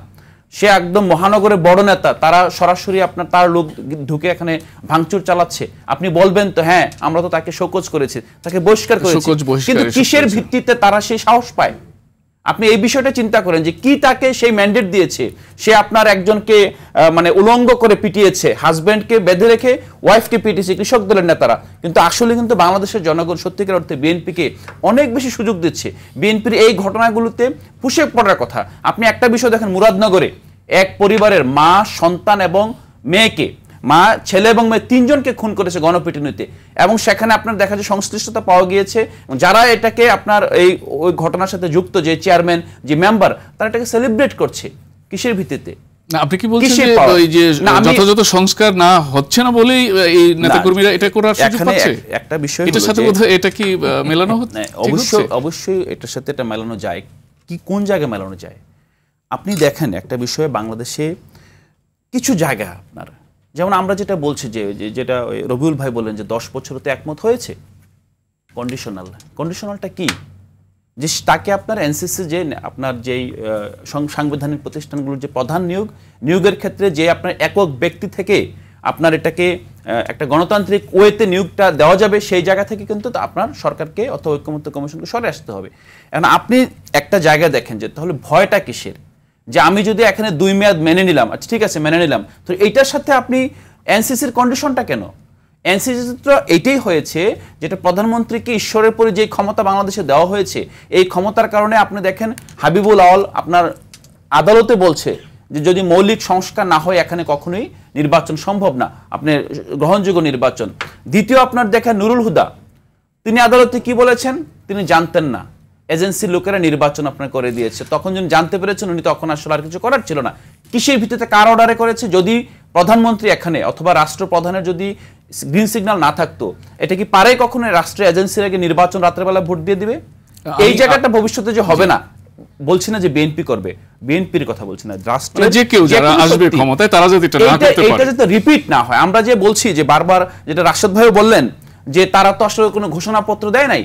সে একদম মহানগরের বড় নেতা, তারা সরাসরি তার লোক ঢুকে এখানে ভাঙচুর চালাচ্ছে, আপনি বলবেন তো হ্যাঁ আমরা তো তাকে শোকজ করেছি, তাকে বহিষ্কার করেছি, কিন্তু কিসের ভিত্তিতে তারা সেই সাহস পায়? আপনি এই বিষয়টা চিন্তা করেন যে কি তাকে সেই ম্যান্ডেট দিয়েছে? সে আপনার একজনকে উলঙ্গ করে পিটিয়েছে, হাজব্যান্ডকে বেঁধে রেখে ওয়াইফকে পিটিয়েছে কৃষক দলের নেতারা, কিন্তু আসলে কিন্তু বাংলাদেশের জনগণ সত্যিকার অর্থে বিএনপিকে অনেক বেশি সুযোগ দিচ্ছে। বিএনপির এই ঘটনাগুলোতে ফুঁসে পড়ার কথা। আপনি একটা বিষয় দেখেন, মুরাদনগরে এক পরিবারের মা, সন্তান এবং মেয়েকে, ছেলে এবং মেয়ে 3 জনকে খুন করেছে গণপিটুনিতে, এবং সেখানে আপনার দেখা যায় সংশ্লিষ্টতা পাওয়া গিয়েছে। যারা এটাকে আপনার ওই ঘটনার সাথে যুক্ত, যে চেয়ারম্যান, যে মেম্বার, তারা এটাকে সেলিব্রেট করছে কিসের ভিত্তিতে? না, আপনি কি বলছেন যে ওই যে যথাযথ সংস্কার না হচ্ছে না বলেই এই নেতাকর্মীরা এটা করার সুযোগ পাচ্ছে? একটা বিষয় এটার সাথে বোধহয় এটা কি মেলানো হচ্ছে? অবশ্যই এটার সাথে এটা মেলানো যায়। কি কোন জায়গায় মেলানো যায়? আপনি দেখেন একটা বিষয়ে বাংলাদেশে কিছু জায়গা আপনার, যেমন আমরা যেটা বলছি যে যেটা রবিউল ভাই বললেন যে 10 বছরতে একমত হয়েছে, কন্ডিশনালটা কি? যে তাকে আপনার এনসিসি যে আপনার যেই সাংবিধানিক প্রতিষ্ঠানগুলোর যে প্রধান নিয়োগের ক্ষেত্রে যে আপনার একক ব্যক্তি থেকে আপনার এটাকে একটা গণতান্ত্রিক ওয়েতে নিয়োগটা দেওয়া যাবে, সেই জায়গা থেকে কিন্তু আপনার সরকারকে অথবা ঐক্যমত্য কমিশনকে সরে আসতে হবে। এখন আপনি একটা জায়গা দেখেন যে তাহলে ভয়টা কিসের? যে আমি যদি এখানে 2 মেয়াদ মেনে নিলাম, আচ্ছা ঠিক আছে মেনে নিলাম, তো এইটার সাথে আপনি এনসিসির কন্ডিশনটা কেন? এনসিসি তো এইটাই হয়েছে যেটা প্রধানমন্ত্রীকে ঈশ্বরের পরে যে ক্ষমতা বাংলাদেশে দেওয়া হয়েছে, এই ক্ষমতার কারণে আপনি দেখেন হাবিবুল আওয়াল আপনার আদালতে বলছে যে যদি মৌলিক সংস্কার না হয় এখানে কখনোই নির্বাচন সম্ভব না, আপনার গ্রহণযোগ্য নির্বাচন। দ্বিতীয় আপনার দেখেন নুরুল হুদা, তিনি আদালতে কি বলেছেন? তিনি জানতেন না, এজেন্সির লোকেরা নির্বাচন আপনার করে দিয়েছে। তখন যখন জানতে পেরেছেন উনি তখন আসলে আর কিছু করার ছিল না। কিসের ভিত্তিতে কার অর্ডারে করেছে? যদি প্রধানমন্ত্রী এখানে অথবা রাষ্ট্রপ্রধানের যদি গ্রিন সিগন্যাল না থাকতো, এটা কি পারে কখনো রাষ্ট্রীয় এজেন্সির আগে নির্বাচন রাত্রেবেলা ভোট দিয়ে দিবে? এই জায়গাটা ভবিষ্যতে যে হবে না, বলছি না যে বিএনপি করবে, বিএনপির কথা বলছি না, রাষ্ট্রের যে কেউ যারা আসবে ক্ষমতায় তারা যদি এটা না করতে পারে, এটা যাতে রিপিট না হয়। আমরা যে বলছি যে বারবার, যেটা রাশেদ ভাইও বললেন যে তারা তো আসলে কোনো ঘোষণাপত্র দেয় নাই,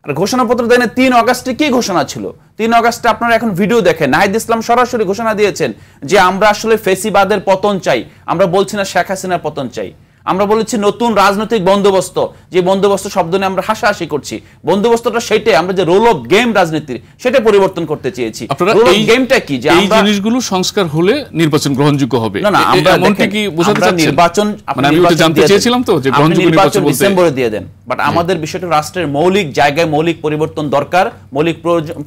আর ঘোষণাপত্র দেয় না। 3 আগস্টে কি ঘোষণা ছিল? 3 আগস্টে আপনারা এখন ভিডিও দেখেন, নাহিদ ইসলাম সরাসরি ঘোষণা দিয়েছেন যে আমরা আসলে ফেসিবাদের পতন চাই, আমরা বলছি না শেখ হাসিনার পতন চাই, আমরা বলেছি নতুন রাজনৈতিক বন্দোবস্ত। যে বন্দোবস্ত শব্দ নিয়ে আমরা হাসাহাসি করছি, বন্দোবস্তটা সেটাই, আমরা যে রোল অফ গেম রাজনীতির সেটা পরিবর্তন করতে চেয়েছি। রোল অফ গেমটা কি? যে এই জিনিসগুলো সংস্কার হলে নির্বাচন গ্রহণযোগ্য হবে। না, আমরা এমনটা কি বোঝাতে চাচ্ছেন? নির্বাচন মানে আমি ওটা জানতে চেয়েছিলাম তো যে গ্রহণযোগ্য নির্বাচন বলতে ডিসেম্বরে দিয়ে দেন, বাট আমাদের বিষয়টা রাষ্ট্রের মৌলিক জায়গায় মৌলিক পরিবর্তন দরকার, মৌলিক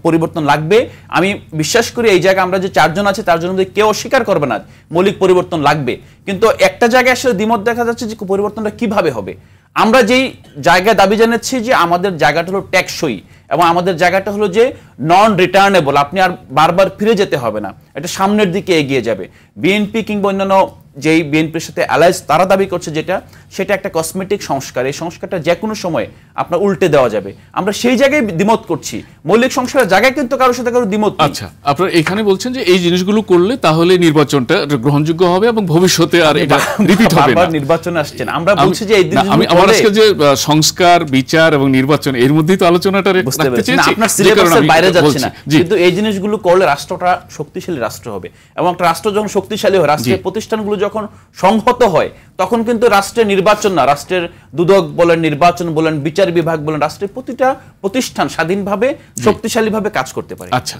পরিবর্তন লাগবে। আমি বিশ্বাস করি এই জায়গায় আমরা যে 4 জন আছে 4 জনের মধ্যে কেউ অস্বীকার করবে না মৌলিক পরিবর্তন লাগবে, কিন্তু একটা জায়গায় আসলে দ্বিমত দেখা যাচ্ছে যে পরিবর্তনটা কিভাবে হবে। আমরা যেই জায়গায় দাবি জানাচ্ছি যে আমাদের জায়গাটা হলো টেকসই এবং আমাদের জায়গাটা হলো যে নন রিটার্নেবল, আপনি আর বারবার ফিরে যেতে হবে না, এটা সামনের দিকে এগিয়ে যাবে। বিএনপি কিংবা অন্যান্য যেই বিএনপির সাথে অ্যালায়েন্স তারা দাবি করছে যেটা, সেটা একটা কসমেটিক সংস্কার। এই সংস্কারটা যে কোনো সময় আপনার উল্টে দেওয়া যাবে, আমরা সেই জায়গায় দ্বিমত করছি। মৌলিক সংস্কারের জায়গায় কিন্তু কারোর সাথে কারো দ্বিমত। আচ্ছা, আপনারা এখানে বলছেন যে এই জিনিসগুলো করলে তাহলে নির্বাচনটা গ্রহণযোগ্য হবে এবং ভবিষ্যতে আর এটা রিপিট হবে না। নির্বাচন আসছে না, আমরা বলছি যে এই আমি আমার আজকে যে সংস্কার, বিচার এবং নির্বাচন এর মধ্যেই তো আলোচনাটা রাখতে চেয়েছি, আপনার সিলেবাসের বাইরে যাচ্ছে না, কিন্তু এই জিনিসগুলো করলে রাষ্ট্রটা শক্তিশালী রাষ্ট্র হবে এবং একটা রাষ্ট্র যখন শক্তিশালী হয়, রাষ্ট্রের প্রতিষ্ঠানগুলো যখন সংহত হয়, তখন কিন্তু রাষ্ট্রের নির্বাচন না, রাষ্ট্রের দুদক বলেন, নির্বাচন বলেন, বিচার বিভাগ বলেন, রাষ্ট্রের প্রতিটা প্রতিষ্ঠান স্বাধীনভাবে শক্তিশালীভাবে কাজ করতে পারে। আচ্ছা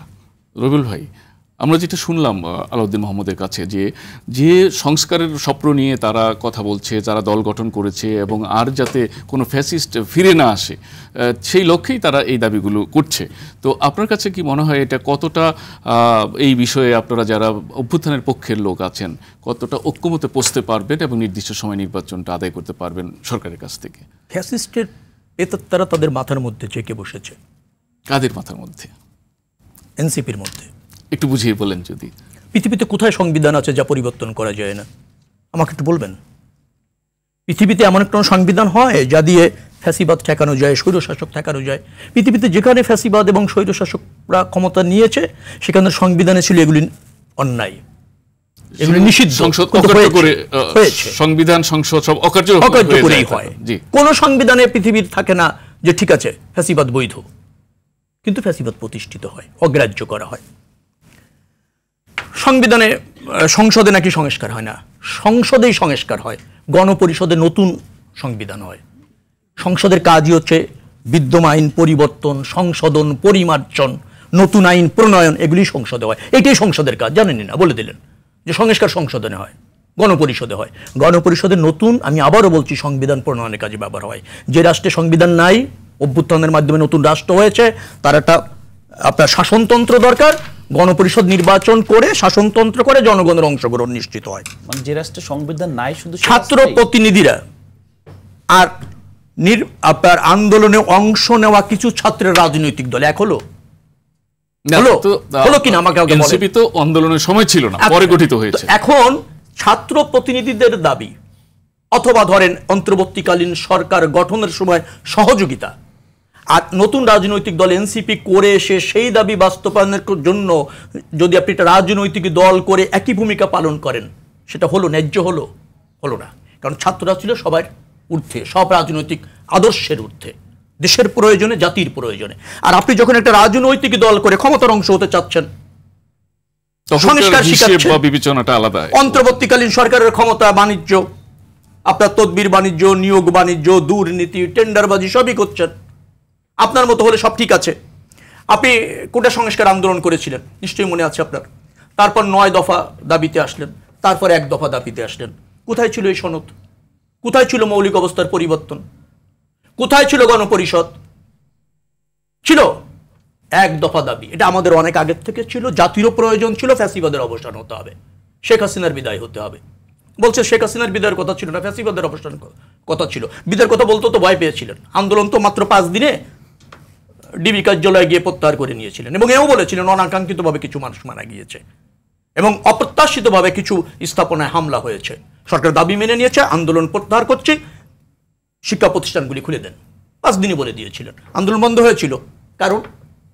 রবিউল ভাই, আমরা যেটা শুনলাম আলাউদ্দিন মোহাম্মদের কাছে যে সংস্কারের স্বপ্ন নিয়ে তারা কথা বলছে, যারা দল গঠন করেছে এবং আর যাতে কোনো ফ্যাসিস্ট ফিরে না আসে, সেই লক্ষ্যেই তারা এই দাবিগুলো করছে। তো আপনার কাছে কি মনে হয় এটা কতটা এই বিষয়ে আপনারা যারা অভ্যুত্থানের পক্ষের লোক আছেন কতটা ঐক্যমতে পৌঁছতে পারবেন এবং নির্দিষ্ট সময় নির্বাচনটা আদায় করতে পারবেন সরকারের কাছ থেকে? ফ্যাসিস্টের তারা তাদের মাথার মধ্যে চেকে বসেছে। কাদের মাথার মধ্যে? এনসিপির মধ্যে। একটু বুঝিয়ে বলেন যদি। পৃথিবীতে কোথায় সংবিধান আছে যা পরিবর্তন করা যায় না? আমাকে একটু বলবেন। পৃথিবীতে এমন একটা সংবিধান হয় যা দিয়ে ফ্যাসিবাদ ঠেকানো যায়, স্বৈরশাসক ঠেকানো যায়? পৃথিবীতে যেখানে ফ্যাসিবাদ এবং স্বৈরশাসকরা ক্ষমতা নিয়েছে সেখানে সংবিধানে ছিল এগুলি অন্যায়, এগুলি নিষিদ্ধ, সংবিধান সংসদ সব অকার্য করেই হয়। কোন সংবিধানে পৃথিবীর থাকে না যে ঠিক আছে ফ্যাসিবাদ বৈধ, কিন্তু ফ্যাসিবাদ প্রতিষ্ঠিত হয়, অগ্রাহ্য করা হয়। সংবিধানে সংসদে নাকি সংস্কার হয় না, সংসদেই সংস্কার হয়, গণপরিষদে নতুন সংবিধান হয়। সংসদের কাজই হচ্ছে বিদ্যমান আইন পরিবর্তন, সংশোধন, পরিমার্জন, নতুন আইন প্রণয়ন, এগুলি সংসদে হয়। এটাই সংসদের কাজ, জানেনই না, বলে দিলেন যে সংস্কার সংশোধনে হয়, গণপরিষদে হয়। গণপরিষদের নতুন, আমি আবারও বলছি, সংবিধান প্রণয়নের কাজে ব্যবহার হয়। যে রাষ্ট্রে সংবিধান নাই, অভ্যুত্থানের মাধ্যমে নতুন রাষ্ট্র হয়েছে, তার একটা আপনার শাসনতন্ত্র দরকার, গণপরিষদ নির্বাচন করে শাসনতন্ত্র করে জনগণের অংশগ্রহণ নিশ্চিত হয়। মানে যে রাষ্ট্রে সংবিধান নাই শুধু ছাত্র প্রতিনিধিরা আর আপনার আন্দোলনে অংশ নেওয়া কিছু ছাত্রের রাজনৈতিক দল এক হলো, হলো কিনা আমাকে এনসিপি তো আন্দোলনের সময় ছিল না, পরে গঠিত হয়েছে। এখন ছাত্র প্রতিনিধিদের দাবি অথবা ধরেন অন্তর্বর্তীকালীন সরকার গঠনের সময় সহযোগিতা, আর নতুন রাজনৈতিক দল এনসিপি করে এসে সেই দাবি বাস্তবায়নের জন্য যদি আপনি একটা রাজনৈতিক দল করে একই ভূমিকা পালন করেন, সেটা হলো ন্যায্য? হলো না। কারণ ছাত্ররা ছিল সবার ঊর্ধ্বে, সব রাজনৈতিক আদর্শের ঊর্ধ্বে, দেশের প্রয়োজনে, জাতির প্রয়োজনে। আর আপনি যখন একটা রাজনৈতিক দল করে ক্ষমতার অংশ হতে চাচ্ছেন, সংস্কার শিখাচ্ছেন, বিবেচনাটা আলাদা। অন্তর্বর্তীকালীন সরকারের ক্ষমতা বাণিজ্য, আপনার তদবির বাণিজ্য, নিয়োগ বাণিজ্য, দুর্নীতি, টেন্ডারবাজি সবই করছেন। আপনার মতো হলে সব ঠিক আছে। আপনি কোটা সংস্কার আন্দোলন করেছিলেন, নিশ্চয়ই মনে আছে আপনার। তারপর 9 দফা দাবিতে আসলেন, তারপর 1 দফা দাবিতে আসলেন। কোথায় ছিল এই সনদ? কোথায় ছিল মৌলিক অবস্থার পরিবর্তন? কোথায় ছিল গণপরিষদ? ছিল 1 দফা দাবি। এটা আমাদের অনেক আগের থেকে ছিল, জাতিরও প্রয়োজন ছিল, ফ্যাসিবাদের অবসান হতে হবে, শেখ হাসিনার বিদায় হতে হবে। বলছে শেখ হাসিনার বিদায়ের কথা ছিল না, ফ্যাসিবাদের অবসান কথা ছিল। বিদায়ের কথা বলতে তো ভয় পেয়েছিলেন। আন্দোলন তো মাত্র 5 দিনে ডিবি কার্যালয়ে গিয়ে প্রত্যাহার করে নিয়েছিলেন, এবং এও বলেছিলেন অনাকাঙ্ক্ষিতভাবে কিছু মানুষ মারা গিয়েছে এবং অপ্রত্যাশিতভাবে কিছু স্থাপনায় হামলা হয়েছে। সরকার দাবি মেনে নিয়েছে, আন্দোলন প্রত্যাহার করছে, শিক্ষা প্রতিষ্ঠানগুলি খুলে দেন। 5 দিনই বলে দিয়েছিলেন। আন্দোলন বন্ধ হয়েছিল।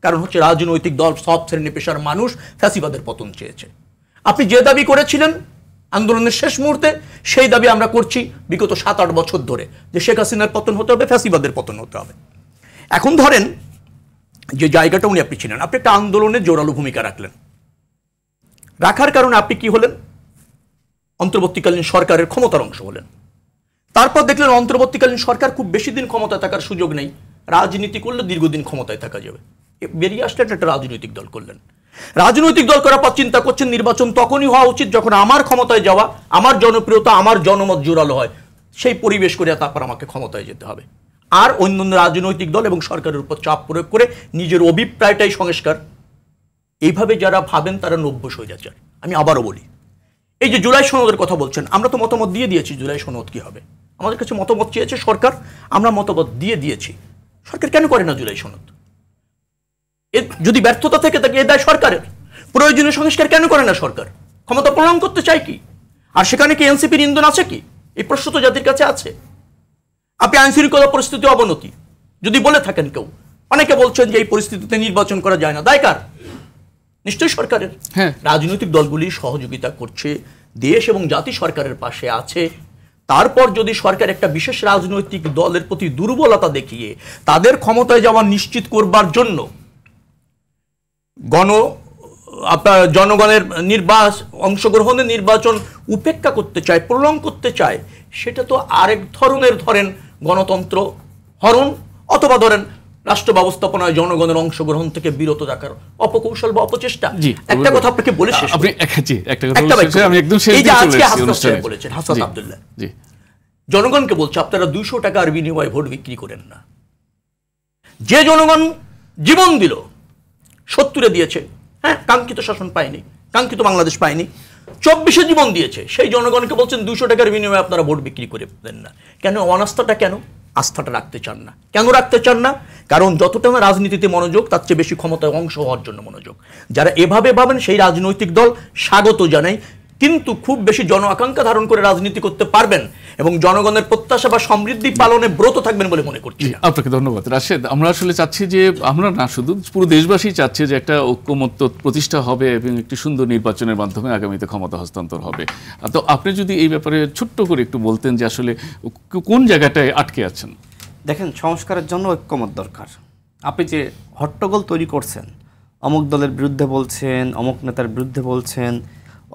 কারণ হচ্ছে রাজনৈতিক দল, সব শ্রেণী পেশার মানুষ ফ্যাসিবাদের পতন চেয়েছে। আপনি যে দাবি করেছিলেন আন্দোলনের শেষ মুহূর্তে, সেই দাবি আমরা করছি বিগত 7-8 বছর ধরে, যে শেখ হাসিনার পতন হতে হবে, ফ্যাসিবাদের পতন হতে হবে। এখন ধরেন যে জায়গাটা উনি আপনি ছিলেন, আপনি একটা আন্দোলনের জোরালো ভূমিকা রাখলেন। রাখার কারণে আপনি কি হলেন? অন্তর্বর্তীকালীন সরকারের ক্ষমতার অংশ হলেন। তারপর দেখলেন অন্তর্বর্তীকালীন সরকার খুব বেশি দিন ক্ষমতায় থাকার সুযোগ নেই, রাজনীতি করলে দীর্ঘদিন ক্ষমতায় থাকা যাবে। বেরিয়ে আসলেন, একটা রাজনৈতিক দল করলেন। রাজনৈতিক দল করার পর চিন্তা করছেন নির্বাচন তখনই হওয়া উচিত যখন আমার ক্ষমতায় যাওয়া, আমার জনপ্রিয়তা, আমার জনমত জোরালো হয়। সেই পরিবেশ করে তারপর আমাকে ক্ষমতায় যেতে হবে। আর অন্যান্য রাজনৈতিক দল এবং সরকারের উপর চাপ প্রয়োগ করে নিজের অভিপ্রায়টাই সংস্কার। এইভাবে যারা ভাবেন তারা নব্য স্বৈরাচার। আমি আবারও বলি, এই যে জুলাই সনদের কথা বলছেন, আমরা তো মতামত দিয়ে দিয়েছি জুলাই সনদ কি হবে। আমাদের কাছে মতামত চেয়েছে সরকার, আমরা মতামত দিয়ে দিয়েছি। সরকার কেন করে না জুলাই সনদ? যদি ব্যর্থতা থেকে থাকে এ দায় সরকারের। প্রয়োজনীয় সংস্কার কেন করে না সরকার? ক্ষমতা প্রমাণ করতে চায় কি? আর সেখানে কি এনসিপির ইন্ধন আছে কি? এই প্রশ্ন তো জাতির কাছে আছে। আপনি আইন শৃঙ্খলা পরিস্থিতি অবনতি যদি বলে থাকেন কেউ, অনেকে বলছেন যে এই পরিস্থিতিতে নির্বাচন করা যায় না, দায় কার? নিশ্চয়ই সরকারের। রাজনৈতিক দলগুলি সহযোগিতা করছে, দেশ এবং জাতি সরকারের পাশে আছে। তারপর যদি সরকার একটা বিশেষ রাজনৈতিক দলের প্রতি দুর্বলতা দেখিয়ে তাদের ক্ষমতায় যাওয়া নিশ্চিত করবার জন্য জনগণের অংশগ্রহণের নির্বাচন উপেক্ষা করতে চায়, প্রলং করতে চায়, সেটা তো আরেক ধরনের ধরেন গণতন্ত্র হরণ, অথবা ধরেন রাষ্ট্র ব্যবস্থাপনায় জনগণের অংশগ্রহণ থেকে বিরত রাখার অপকৌশল বা অপচেষ্টা। একটা কথা আপনাকে বলে শেষ করি। বলেছেন হাসান আব্দুল্লাহ, জনগণকে বলছে আপনারা 200 টাকার বিনিময়ে ভোট বিক্রি করেন না। যে জনগণ জীবন দিল, 70-এ দিয়েছে, হ্যাঁ, কাঙ্ক্ষিত শাসন পায়নি, কাঙ্ক্ষিত বাংলাদেশ পায়নি, 24-এ জীবন দিয়েছে, সেই জনগণকে বলছেন 200 টাকার বিনিময়ে আপনারা ভোট বিক্রি করে দেন না। কেন? অনাস্থাটা কেন? আস্থাটা রাখতে চান না। কেন রাখতে চান না? কারণ যতটা না রাজনীতিতে মনোযোগ, তার চেয়ে বেশি ক্ষমতায় অংশ হওয়ার জন্য মনোযোগ। যারা এভাবে ভাবেন সেই রাজনৈতিক দল স্বাগত জানাই, কিন্তু খুব বেশি জন আকাঙ্ক্ষা ধারণ করে রাজনীতি করতে পারবেন এবং জনগণের প্রত্যাশা বা সমৃদ্ধি পালনে ব্রত থাকবেন বলে মনে করছি। আপনাকে ধন্যবাদ রাশেদ। আমরা আসলে চাচ্ছি যে, আমরা না শুধু, পুরো দেশবাসী চাচ্ছে যে একটা ঐক্যমত্য প্রতিষ্ঠা হবে এবং একটি সুন্দর নির্বাচনের মাধ্যমে আগামীতে ক্ষমতা হস্তান্তর হবে। তো আপনি যদি এই ব্যাপারে ছোট্ট করে একটু বলতেন যে আসলে কোন জায়গাটায় আটকে আছেন। দেখেন, সংস্কারের জন্য ঐক্যমত দরকার। আপনি যে হট্টগোল তৈরি করছেন, অমুক দলের বিরুদ্ধে বলছেন, অমুক নেতার বিরুদ্ধে বলছেন,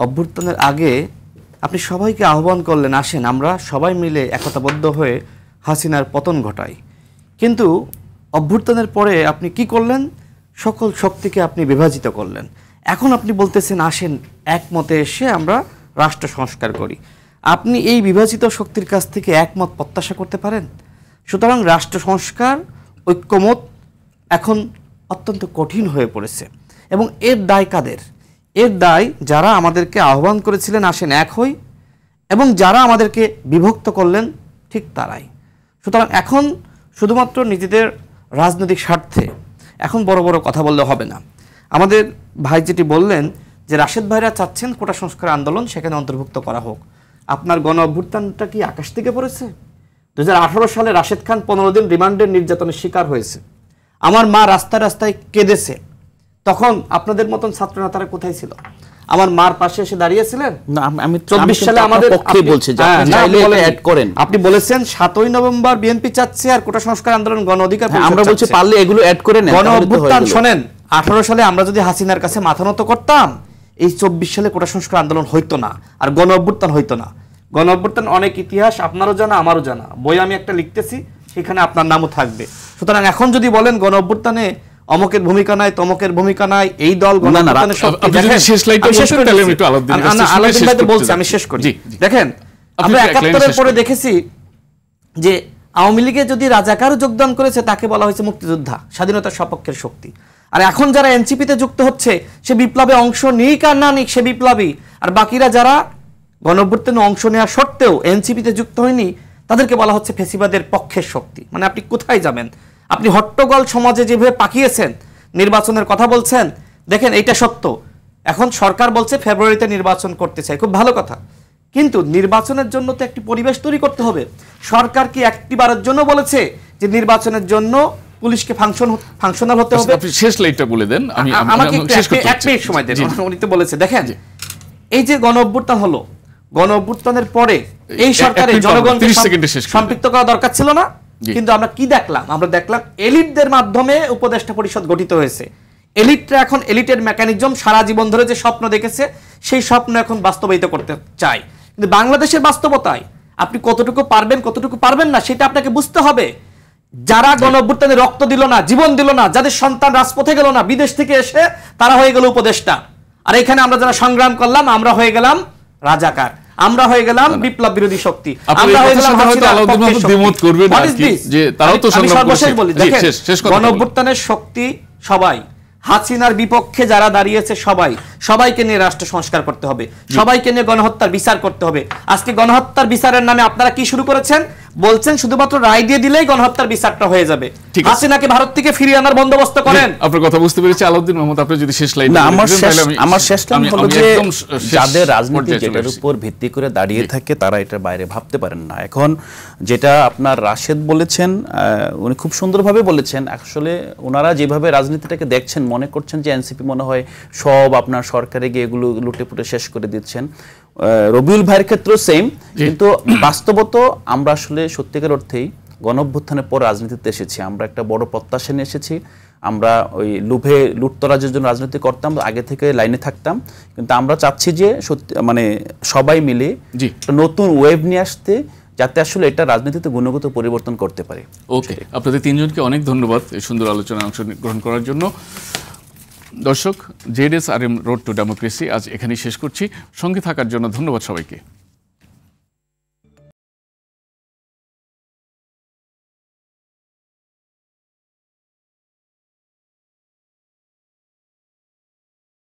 অভ্যুত্থানের আগে আপনি সবাইকে আহ্বান করলেন, আসেন আমরা সবাই মিলে একতাবদ্ধ হয়ে হাসিনার পতন ঘটাই। কিন্তু অভ্যুত্থানের পরে আপনি কি করলেন? সকল শক্তিকে আপনি বিভাজিত করলেন। এখন আপনি বলতেছেন আসেন একমতে এসে আমরা রাষ্ট্র সংস্কার করি। আপনি এই বিভাজিত শক্তির কাছ থেকে একমত প্রত্যাশা করতে পারেন? সুতরাং রাষ্ট্র সংস্কার, ঐক্যমত এখন অত্যন্ত কঠিন হয়ে পড়েছে। এবং এর দায় কাদের? এর দায় যারা আমাদেরকে আহ্বান করেছিলেন আসেন এক হই, এবং যারা আমাদেরকে বিভক্ত করলেন ঠিক তারাই। সুতরাং এখন শুধুমাত্র নিজেদের রাজনৈতিক স্বার্থে এখন বড় বড় কথা বললে হবে না। আমাদের ভাই যেটি বললেন যে রাশেদ ভাইরা চাচ্ছেন কোটা সংস্কার আন্দোলন সেখানে অন্তর্ভুক্ত করা হোক। আপনার গণ অভ্যুত্থানটা কি আকাশ থেকে পড়েছে? 2018 সালে রাশেদ খান 15 দিন রিমান্ডের নির্যাতনের শিকার হয়েছে। আমার মা রাস্তায় রাস্তায় কেঁদেছে। তখন আপনাদের মতন ছাত্র নেতারা কোথায় ছিল? আমার মার পাশে এসে দাঁড়িয়েছিলেন? না, আমি 24 সালে আমাদের পক্ষে বলছি যে আপনি চাইলে এটা অ্যাড করেন। আপনি বলেছেন 7ই নভেম্বর বিএনপি চাচ্ছে আর কোটা সংস্কার আন্দোলন গণ অধিকার পরিষদ আমরা বলছি পারলে এগুলো অ্যাড করে নেন। গণ অভ্যুত্থান শোনেন, 18 সালে আমরা যদি হাসিনার কাছে মাথা নত করতাম এই 24 সালে কোটা সংস্কার আন্দোলন হইতো না, আর গণ অভ্যুত্থান হইতো না। গণ অভ্যুত্থান অনেক ইতিহাস আপনারও জানা আমারও জানা, বই আমি একটা লিখতেছি সেখানে আপনার নামও থাকবে। সুতরাং এখন যদি বলেন গণ অভ্যুত্থানে অমকের ভূমিকা নাই, তমকের ভূমিকা নাই, এই দল গণ অভ্যুত্থানের শক্তি, আমি শেষ করি। দেখেন আমরা 71-এর পরে দেখেছি যে আওয়ামী লীগে যদি রাজাকার যোগদান করেছে তাকে বলা হয়েছে মুক্তিযোদ্ধা, স্বাধীনতার সপক্ষের শক্তি। আর এখন যারা এনসিপিতে যুক্ত হচ্ছে সে বিপ্লবে অংশ নিক আর না নিক সে বিপ্লবী, আর বাকিরা যারা গণঅভ্যুত্থানে অংশ নেওয়ার সত্ত্বেও এনসিপিতে যুক্ত হয়নি তাদেরকে বলা হচ্ছে ফেসিবাদের পক্ষের শক্তি। মানে আপনি কোথায় যাবেন? আপনি হট্টগোল সমাজে যেভাবে পাকিয়েছেন, নির্বাচনের কথা বলছেন, দেখেন এইটা সত্য। এখন সরকার বলছে ফেব্রুয়ারিতে নির্বাচন করতে চাই, খুব ভালো কথা, কিন্তু নির্বাচনের জন্য তো একটি পরিবেশ তৈরি করতে হবে। সরকার কি একটিবারের জন্য বলেছে যে নির্বাচনের জন্য পুলিশকে ফাংশনাল হতে হবে? আপনি শেষ লাইনটা বলে দেন, আমি আমাকে এক মিনিট সময় দেন। উনি তো বলেছে, দেখেন এই যে গণ অভ্যুত্থান হলো, গণ অভ্যুত্থানের পরে এই সরকারের জনগণকে সম্পৃক্ত করা দরকার ছিল না? কিন্তু আমরা কি দেখলাম? আমরা দেখলাম এলিটদের মাধ্যমে উপদেষ্টা পরিষদ গঠিত হয়েছে। এলিটরা এখন এলিটের মেকানিজম সারা জীবন ধরে যে স্বপ্ন দেখেছে সেই স্বপ্ন এখন বাস্তবায়িত করতে চায়। কিন্তু বাংলাদেশের বাস্তবতায় আপনি কতটুকু পারবেন কতটুকু পারবেন না সেটা আপনাকে বুঝতে হবে। যারা গণ অভ্যুত্থানে রক্ত দিল না, জীবন দিল না, যাদের সন্তান রাজপথে গেল না, বিদেশ থেকে এসে তারা হয়ে গেল উপদেষ্টা। আর এখানে আমরা যারা সংগ্রাম করলাম আমরা হয়ে গেলাম রাজাকার, আমরা হয়ে গেলাম বিপ্লব বিরোধী শক্তি, আমরা হয়ে গেলাম গণ অভ্যুত্থানের শক্তি সবাই। হাসিনার বিপক্ষে যারা দাঁড়িয়েছে সবাইকে নিয়ে রাষ্ট্র সংস্কার করতে হবে, সবাইকে নিয়ে গণহত্যার বিচার করতে হবে। আজকে গণহত্যার বিচারের নামে আপনারা কি শুরু করেছেন? বলছেন শুধুমাত্র রায় দিয়ে দিলেই গণহত্যার বিচারটা হয়ে যাবে। হাসিনাকে ভারত থেকে ফিরিয়ে আনার বন্দোবস্ত করেন। আপনার কথা বুঝতে পেরেছি আলাউদ্দিন মোহাম্মদ, আপনি যদি শেষ লাইন। না, আমার শেষ লাইন হলো যে যাদের রাজনীতি যেটার উপর ভিত্তি করে দাঁড়িয়ে থাকে তারা এটার বাইরে ভাবতে পারেন না। এখন যেটা আপনার রাশেদ বলেছেন, উনি খুব সুন্দরভাবে বলেছেন। আসলে ওনারা যেভাবে রাজনীতিটাকে দেখছেন মনে করছেন যে এনসিপি মনে হয় সব আপনার সরকারে গিয়ে এগুলো লুটে পুটে শেষ করে দিচ্ছেন। রবিউল ভাইয়ের ক্ষেত্রেও সেম, কিন্তু বাস্তবত আমরা আসলে সত্যিকার অর্থেই গণঅভ্যুত্থানের পর রাজনীতিতে এসেছি। আমরা একটা বড় প্রত্যাশা নিয়ে এসেছি। আমরা ওই লুভে লুটতরাজের জন্য রাজনীতি করতাম, আগে থেকে লাইনে থাকতাম, কিন্তু আমরা চাচ্ছি যে সত্যি মানে সবাই মিলে একটা নতুন ওয়েভ নিয়ে আসতে, যাতে আসলে এটা রাজনীতিতে গুণগত পরিবর্তন করতে পারে। ওকে, আপনাদের তিনজনকে অনেক ধন্যবাদ এই সুন্দর আলোচনায় অংশগ্রহণ করার জন্য। দর্শক, জেডএসআরএম রোড টু ডেমোক্রেসি আজ এখানেই শেষ করছি। সঙ্গে থাকার জন্য ধন্যবাদ সবাইকে।